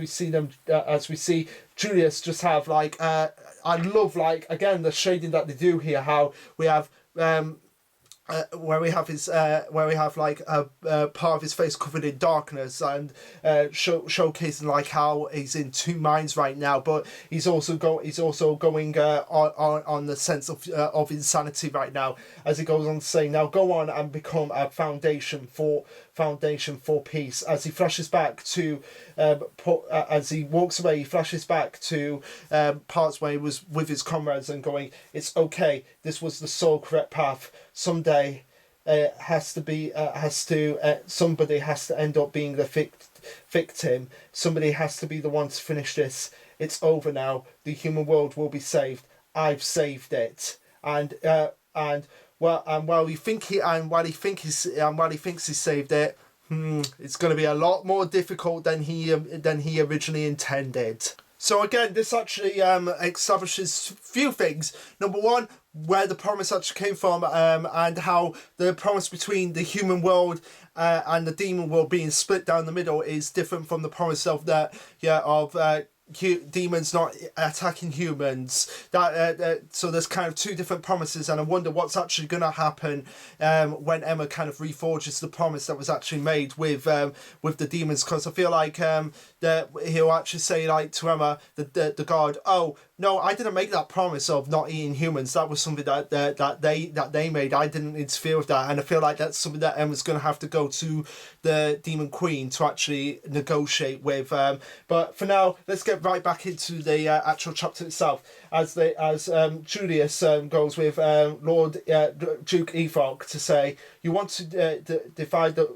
see Julius just have like I love, like, again, the shading that they do here. How we have where we have like a part of his face covered in darkness, and showcasing like how he's in two minds right now, but he's also going on the sense of insanity right now, as he goes on to say, now go on and become a foundation for peace. As he flashes back to as he walks away, he flashes back to parts where he was with his comrades and going, it's okay, this was the sole correct path. Someday somebody has to end up being the victim. Somebody has to be the one to finish this. It's over now. The human world will be saved. I've saved it. And while he thinks he saved it, it's going to be a lot more difficult than he originally intended. So again, this actually establishes a few things. Number one, where the promise actually came from, and how the promise between the human world and the demon world being split down the middle is different from the promise of demons not attacking humans. So there's kind of two different promises, and I wonder what's actually going to happen when Emma kind of reforges the promise that was actually made with the demons, because I feel like that he'll actually say, like, to Emma, the god, oh no, I didn't make that promise of not eating humans. That was something that they made. I didn't interfere with that. And I feel like that's something that Emma's going to have to go to the Demon Queen to actually negotiate with. But for now, let's get right back into the actual chapter itself. As Julius goes with Lord Duke Evoc to say, you want to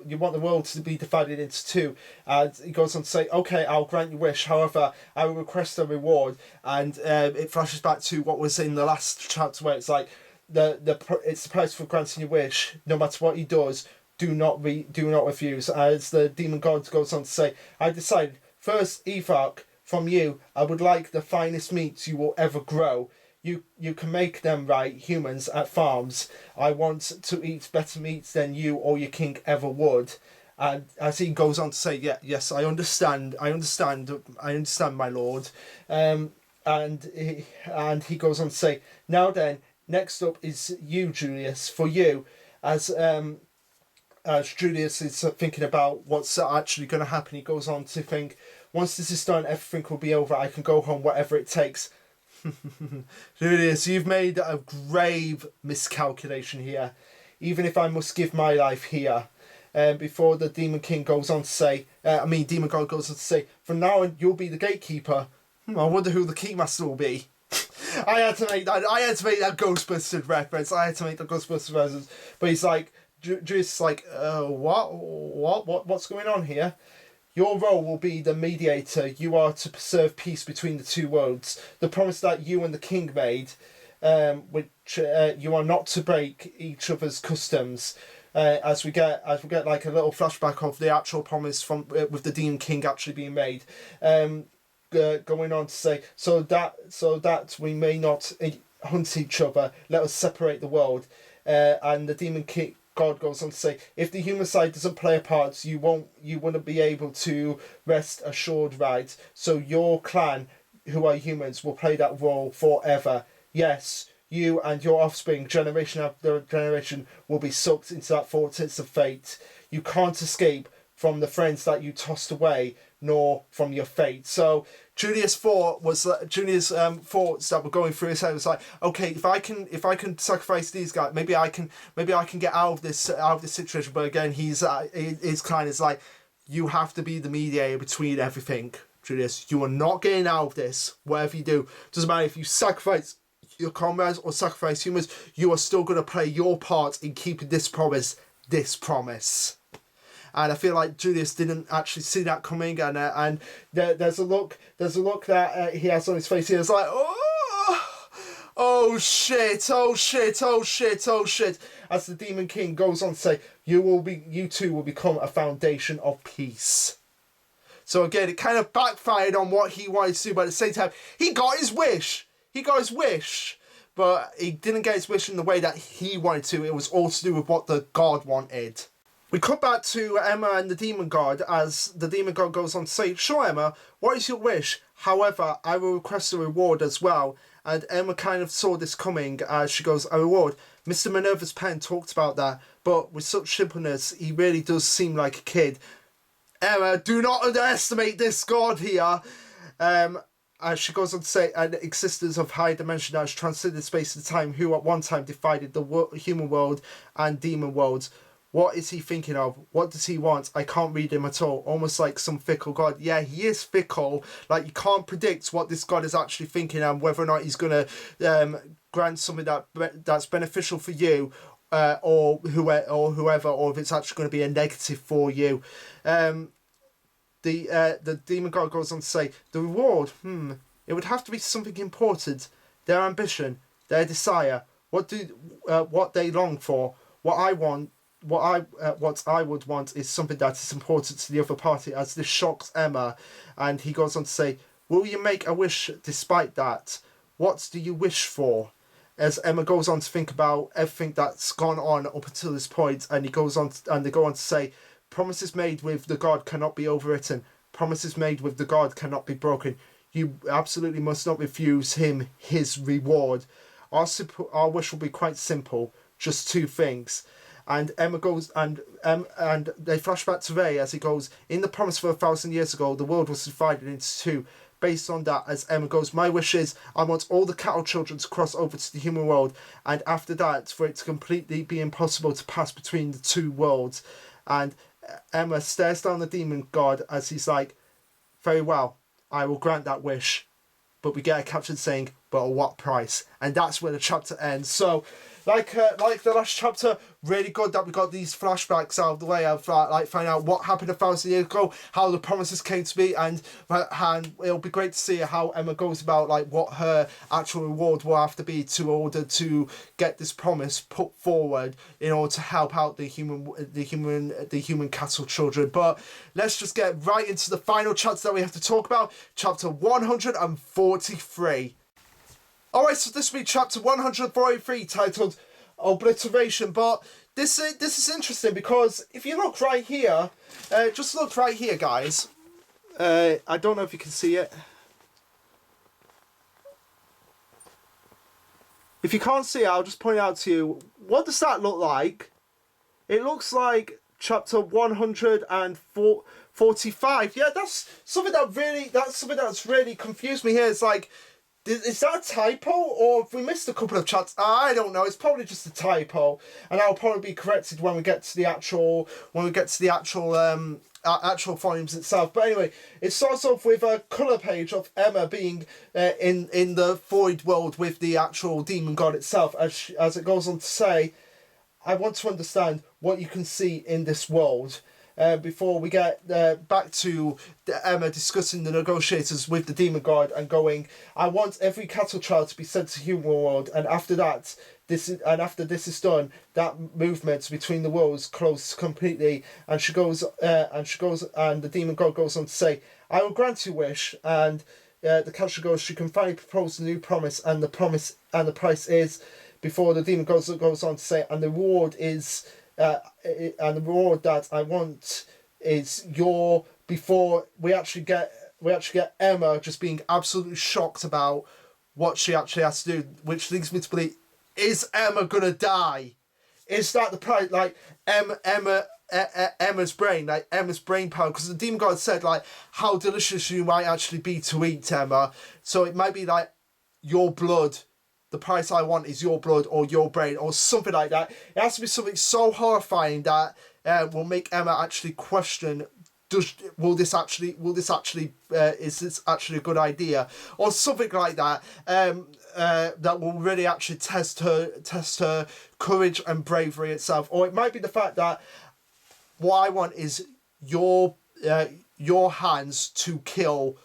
you want the world to be divided into two. And he goes on to say, okay, I'll grant your wish. However, I will request a reward. And it flashes back to what was in the last chapter, where it's like it's the price for granting your wish. No matter what he does, do not refuse. As the demon god goes on to say, I decided first, Evoc, from you, I would like the finest meats you will ever grow. You can make them, right, humans, at farms. I want to eat better meats than you or your king ever would. And as he goes on to say, yes, I understand, my lord. And he goes on to say, now then, next up is you, Julius. For you, as Julius is thinking about what's actually going to happen, he goes on to think, once this is done, everything will be over. I can go home, whatever it takes. Julius, you've made a grave miscalculation here. Even if I must give my life here. Before the Demon King goes on to say, Demon God goes on to say, from now on, you'll be the gatekeeper. I wonder who the keymaster will be. I had to make that Ghostbusters reference. But he's like, Julius is like, what's going on here? Your role will be the mediator. You are to preserve peace between the two worlds. The promise that you and the king made, which you are not to break each other's customs. As we get like a little flashback of the actual promise from with the Demon King actually being made. Going on to say, so that we may not hunt each other, let us separate the world. And the Demon King God goes on to say, if the human side doesn't play a part, you wouldn't be able to rest assured, right? So your clan, who are humans, will play that role forever. Yes, you and your offspring, generation after generation, will be sucked into that vortex of fate. You can't escape from the friends that you tossed away, nor from your fate. So Julius thought was Julius thoughts that were going through his head was like, okay, if I can sacrifice these guys, maybe I can get out of this situation. But again, his client is like, you have to be the mediator between everything, Julius. You are not getting out of this. Whatever you do, doesn't matter if you sacrifice your comrades or sacrifice humans, you are still going to play your part in keeping this promise. And I feel like Julius didn't actually see that coming, and there's a look that he has on his face. He was like, oh shit, as the Demon King goes on to say, you two will become a foundation of peace. So again, it kind of backfired on what he wanted to do, but at the same time, he got his wish, but he didn't get his wish in the way that he wanted to. It was all to do with what the god wanted. We cut back to Emma and the Demon God as the Demon God goes on to say, sure, Emma, what is your wish? However, I will request a reward as well. And Emma kind of saw this coming as she goes, a reward. Mr. Minerva's pen talked about that, but with such simpleness, he really does seem like a kid. Emma, do not underestimate this god here. As she goes on to say, an existence of high dimension that has transcended space and time, who at one time divided the human world and demon worlds. What is he thinking of? What does he want? I can't read him at all. Almost like some fickle god. Yeah, he is fickle. Like, you can't predict what this god is actually thinking and whether or not he's going to grant something that's beneficial for you or whoever, or if it's actually going to be a negative for you. The Demon God goes on to say, the reward, it would have to be something important. Their ambition, their desire, what they long for, what I would want is something that is important to the other party, as this shocks Emma. And he goes on to say, will you make a wish despite that? What do you wish for? As Emma goes on to think about everything that's gone on up until this point, and they go on to say, promises made with the god cannot be overwritten. Promises made with the god cannot be broken. You absolutely must not refuse him his reward. Our wish will be quite simple, just two things. And Emma goes, and they flash back to Ray as he goes, in the promise for 1,000 years ago, the world was divided into two. Based on that, as Emma goes, my wish is, I want all the cattle children to cross over to the human world, and after that, for it to completely be impossible to pass between the two worlds. And Emma stares down the Demon God as he's like, very well, I will grant that wish. But we get a caption saying, but at what price? And that's where the chapter ends. So, like the last chapter, really good that we got these flashbacks out of the way of finding out what happened 1,000 years ago, how the promises came to be, and it'll be great to see how Emma goes about what her actual reward will have to be to order to get this promise put forward in order to help out the human cattle children. But let's just get right into the final chapter that we have to talk about, chapter 143. Alright, so this will be chapter 143, titled Obliteration. But this is interesting because if you look right here, just look right here, guys. I don't know if you can see it. If you can't see it, I'll just point it out to you. What does that look like? It looks like chapter 145. Yeah, that's something that's really confused me here. It's like, is that a typo, or have we missed a couple of chapters? I don't know. It's probably just a typo, and I'll probably be corrected when we get to the actual actual volumes itself. But anyway, it starts off with a colour page of Emma being in the void world with the actual demon god itself, as it goes on to say, I want to understand what you can see in this world. Before we get back to Emma discussing the negotiators with the demon god and going, I want every cattle child to be sent to human world, and after this is done, that movement between the worlds closes completely. And the demon god goes on to say, I will grant your wish. And the cattle goes, she can finally propose a new promise, and the price is, before the demon god goes on to say, and the reward is. And the reward that I want is before we actually get Emma just being absolutely shocked about what she actually has to do, which leads me to believe, is Emma gonna die? Is that the price? Emma Emma's brain, like Emma's brain power, because the demon god said like how delicious you might actually be to eat, Emma. So it might be like your blood. The price I want is your blood or your brain or something like that. It has to be something so horrifying that will make Emma actually question: will this actually is this actually a good idea, or something like that? That will really actually test her courage and bravery itself. Or it might be the fact that what I want is your hands to kill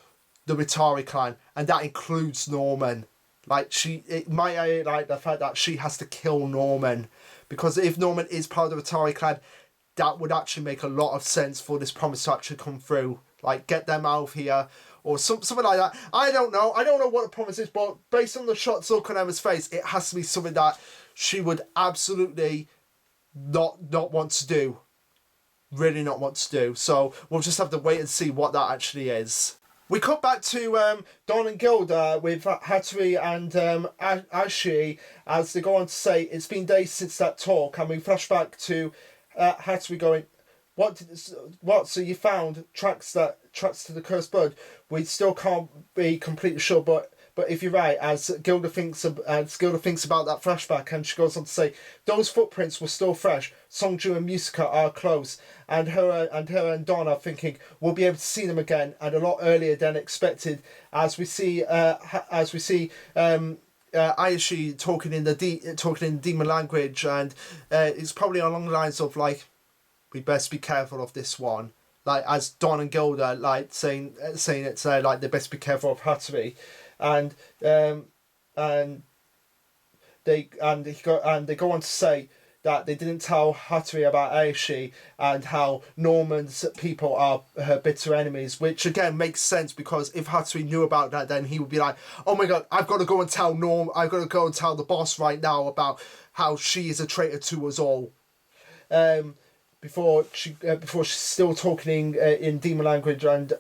the Matari clan, and that includes Norman. Like it might like the fact that she has to kill Norman, because if Norman is part of the Atari clan, that would actually make a lot of sense for this promise to actually come through. Like get them out of here, or something like that. I don't know what the promise is, but based on the shots look on Emma's face, it has to be something that she would absolutely not want to do. Really not want to do. So we'll just have to wait and see what that actually is. We cut back to Don and Gilda with Hattori and Ashi as they go on to say it's been days since that talk, and we flash back to Hattori going, what? So you found tracks to the cursed blood? We still can't be completely sure, but if you're right, as Gilda thinks about that flashback, and she goes on to say those footprints were still fresh. Songju and Musica are close, and her and Don are thinking we'll be able to see them again, and a lot earlier than expected. As we see Ayashi talking in the demon language, and it's probably along the lines of like, we best be careful of this one. Like as Don and Gilda like saying it, like they best be careful of Hattori. And they go on to say that they didn't tell Hattori about Aishi and how Norman's people are her bitter enemies, which again makes sense, because if Hattori knew about that, then he would be like, oh my god, I've got to go and tell I've got to go and tell the boss right now about how she is a traitor to us all. Before she's still talking in demon language, and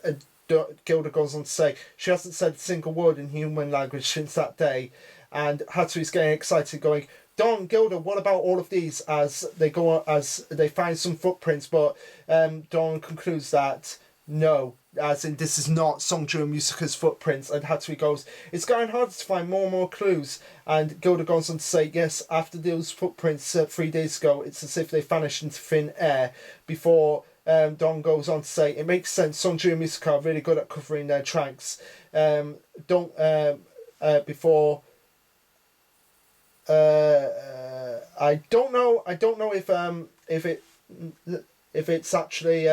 Gilda goes on to say she hasn't said a single word in human language since that day, and Hattori's getting excited, going, Don, Gilda, what about all of these? As they find some footprints, but Don concludes that no, as in this is not Songju and Musica's footprints, and Hattori goes, it's getting harder to find more and more clues, and Gilda goes on to say, yes, after those footprints 3 days ago, it's as if they vanished into thin air. Before Don goes on to say, it makes sense, Songju and Musica are really good at covering their tracks. I don't know if it's actually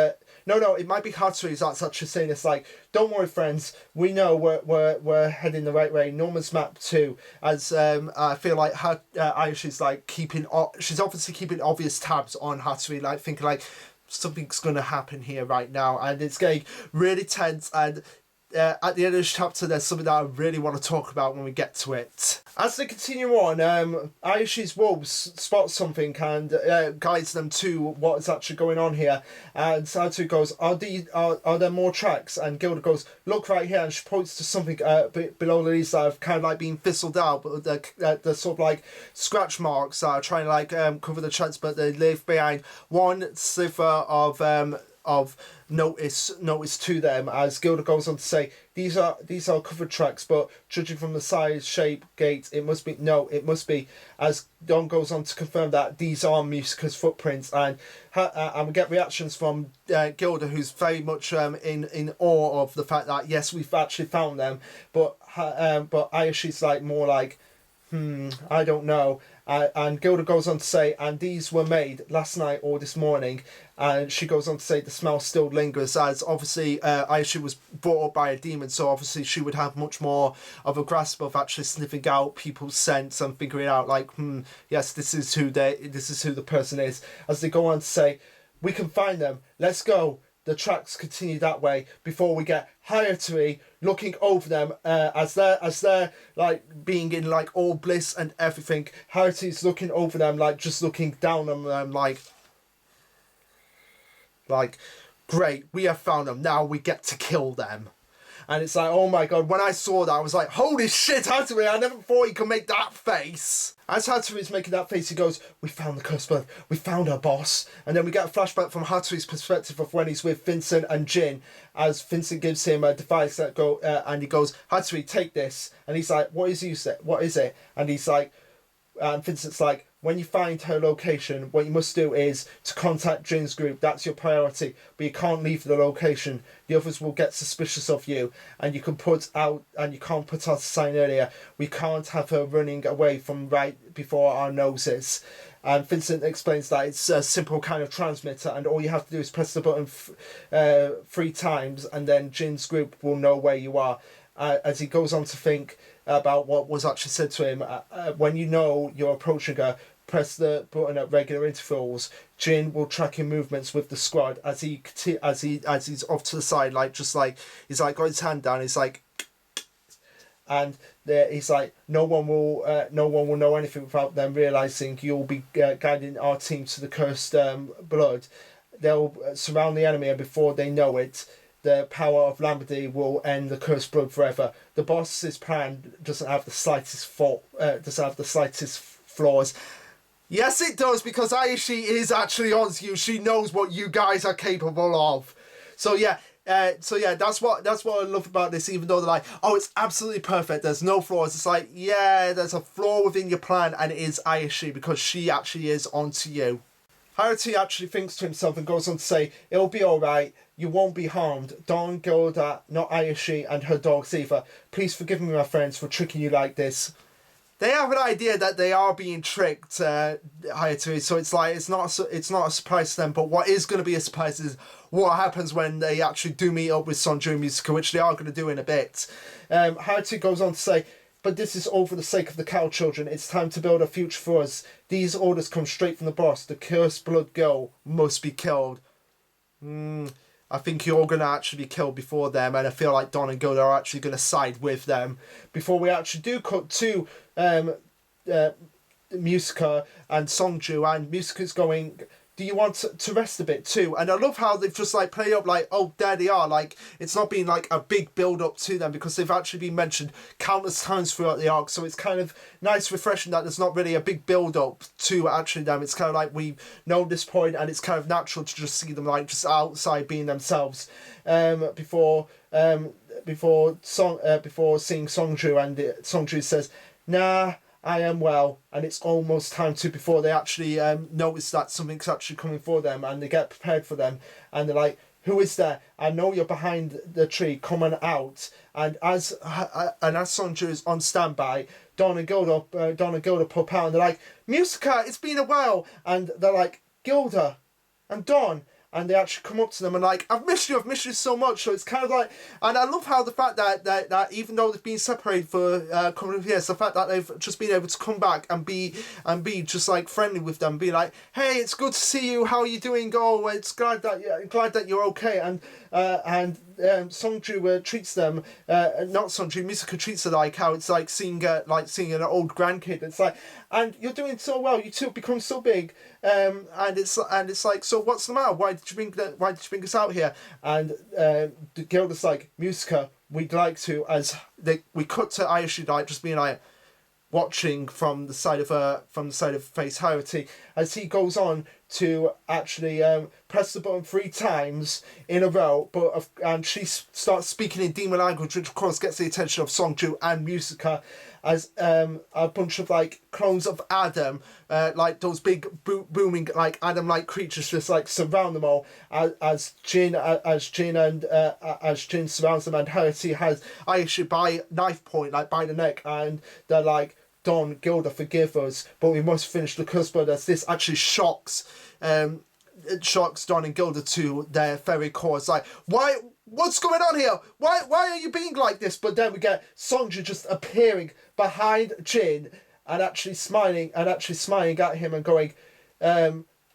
no, it might be Hattori that's actually saying this, like, don't worry friends, we know we're heading the right way. Norman's map too, as I feel like Ayashi's like she's obviously keeping obvious tabs on Hattori, like thinking like something's going to happen here right now, and it's getting really tense. And at the end of this chapter, there's something that I really want to talk about when we get to it. As they continue on, Ayashi's wolves spot something and guides them to what is actually going on here. And Satu goes, are there more tracks? And Gilda goes, look right here, and she points to something below the leaves that have kind of like been thistled out, but they're sort of like scratch marks that are trying to like cover the tracks, but they leave behind one sliver of notice to them, as Gilda goes on to say these are covered tracks, but judging from the size, shape, gait, it must be, as Don goes on to confirm that these are Musica's footprints, and we get reactions from Gilda, who's very much in awe of the fact that yes, we've actually found them, but Ayashi's like more like I don't know. And Gilda goes on to say, and these were made last night or this morning. And she goes on to say the smell still lingers, as obviously Aisha was brought up by a demon, so obviously she would have much more of a grasp of actually sniffing out people's scents and figuring out like, yes, this is who the person is. As they go on to say, we can find them, let's go. The tracks continue that way before we get Hayatari looking over them as they're like being in like all bliss and everything. Hayatari's looking over them, like just looking down on them, like great, we have found them, now we get to kill them. And it's like, oh my god, when I saw that, I was like, holy shit, Hatsumi, I never thought he could make that face. As Hatsumi's making that face, he goes, we found the curse blood, we found our boss. And then we get a flashback from Hatsumi's perspective of when he's with Vincent and Jin, as Vincent gives him a device that and he goes, Hatsumi, take this. And he's like, what is it? And he's like, and Vincent's like, when you find her location, what you must do is to contact Jin's group. That's your priority. But you can't leave the location. The others will get suspicious of you. And you can't put out a sign earlier. We can't have her running away from right before our noses. And Vincent explains that it's a simple kind of transmitter, and all you have to do is press the button 3 times, and then Jin's group will know where you are. As he goes on to think about what was actually said to him, when you know you're approaching her, press the button at regular intervals. Jin will track your movements with the squad as he's off to the side, he's like got his hand down. He's like, and he's like, no one will know anything without them realizing you'll be guiding our team to the cursed blood. They'll surround the enemy, and before they know it, the power of Lombardy will end the cursed blood forever. The boss's plan doesn't have the slightest flaws. Yes, it does, because Aishi is actually onto you. She knows what you guys are capable of. So yeah, that's what I love about this. Even though they're like, oh, it's absolutely perfect, there's no flaws. It's like, yeah, there's a flaw within your plan, and it is Aishi, because she actually is onto you. Haruhi actually thinks to himself and goes on to say, it'll be alright, you won't be harmed. Don't go that, not Aishi and her dogs either. Please forgive me, my friends, for tricking you like this. They have an idea that they are being tricked, Haruhi, so it's like, it's not a surprise to them, but what is going to be a surprise is what happens when they actually do meet up with Sonju and Musica, which they are going to do in a bit. Haruhi goes on to say, but this is all for the sake of the cow children. It's time to build a future for us. These orders come straight from the boss. The cursed blood girl must be killed. I think you're going to actually be killed before them, and I feel like Don and Gilda are actually going to side with them. Before we actually do cut to Musica and Sonju, and Musica's going, do you want to rest a bit too? And I love how they've just like played up like, oh, there they are. Like, it's not been like a big build up to them, because they've actually been mentioned countless times throughout the arc. So it's kind of nice, refreshing that there's not really a big build up to actually them. It's kind of like we know this point, and it's kind of natural to just see them like just outside being themselves. Before seeing Sonju, and Sonju says, nah, I am well, and it's almost time to, before they actually notice that something's actually coming for them, and they get prepared for them, and they're like, who is there? I know you're behind the tree, come on out. And as Sonju is on standby, Don and Gilda pop out, and they're like, Musica, it's been a while. And they're like, Gilda and Don. And they actually come up to them and like, I've missed you so much. So it's kind of like, and I love how the fact that even though they've been separated for a couple of years, the fact that they've just been able to come back and be just like friendly with them, be like, hey, it's good to see you. How are you doing? Oh, it's glad that you're okay. And Sonju treats them, not Sonju, Musica treats her like how it's like seeing an old grandkid. It's like, and you're doing so well. You two have become so big. And it's like, so what's the matter? Why did you bring us out here? And the Gilda's like, Musica, we'd like to, we cut to Aishi like just being like watching from the side of face Haruhi as he goes on to actually press the button 3 times in a row, and she starts speaking in demon language, which of course gets the attention of Sonju and Musica, as a bunch of like clones of Adam, like those big booming like Adam-like creatures just like surround them all, as Jin surrounds them, and Haruhi has Aisha by knife point, like by the neck, and they're like, Don, Gilda, forgive us, but we must finish the curse blood, as this actually shocks Don and Gilda to their very core. It's like, what's going on here? Why are you being like this? But then we get Sonju just appearing behind Jin and actually smiling at him and going,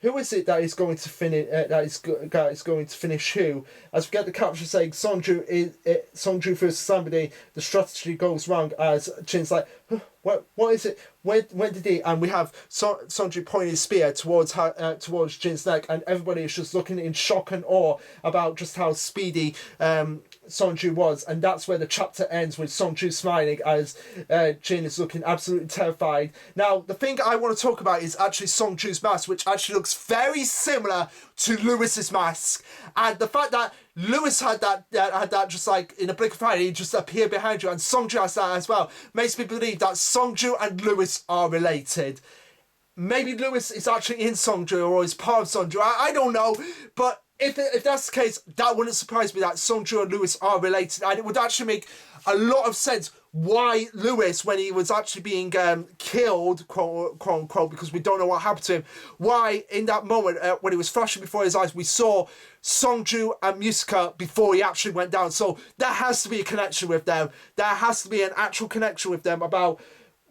who is it that is going to finish? That is going to finish who? As we get the caption saying Sonju versus somebody, the strategy goes wrong. As Jin's like, huh, what is it? When did he? And we have Sonju pointing his spear towards Jin's neck, and everybody is just looking in shock and awe about just how speedy Songju was, and that's where the chapter ends with Songju smiling as Jin is looking absolutely terrified. Now, the thing I want to talk about is actually Songju's mask, which actually looks very similar to Lewis's mask, and the fact that Lewis had that just like in a blink of an eye, he just appeared behind you, and Songju has that as well, makes me believe that Songju and Lewis are related. Maybe Lewis is actually in Songju or is part of Songju. I don't know, but if that's the case, that wouldn't surprise me that Songju and Lewis are related, and it would actually make a lot of sense why Lewis, when he was actually being killed, quote unquote, because we don't know what happened to him, why in that moment when he was flashing before his eyes, we saw Songju and Musica before he actually went down. So there has to be a connection with them. There has to be an actual connection with them about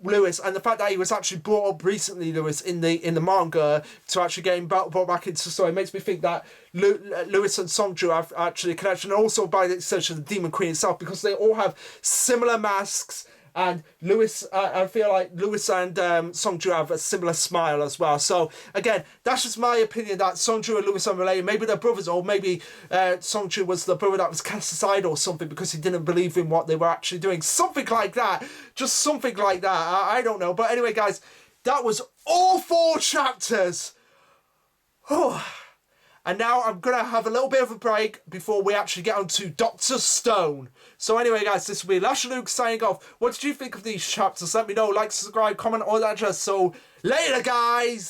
Lewis, and the fact that he was actually brought up recently, Lewis, in the manga to actually getting brought back into the story makes me think that Lewis and Songju have actually a connection, and also by the extension the Demon Queen itself, because they all have similar masks, and Lewis, I feel like Lewis and Songju have a similar smile as well. So again, that's just my opinion that Songju and Lewis are related. Maybe they're brothers, or maybe Songju was the brother that was cast aside or something because he didn't believe in what they were actually doing. Something like that. Just something like that. I don't know. But anyway, guys, that was all 4 chapters. And now I'm going to have a little bit of a break before we actually get on to Dr. Stone. So anyway, guys, this will be Lasher Luke signing off. What did you think of these chapters? Let me know. Like, subscribe, comment, all that jazz. So later, guys.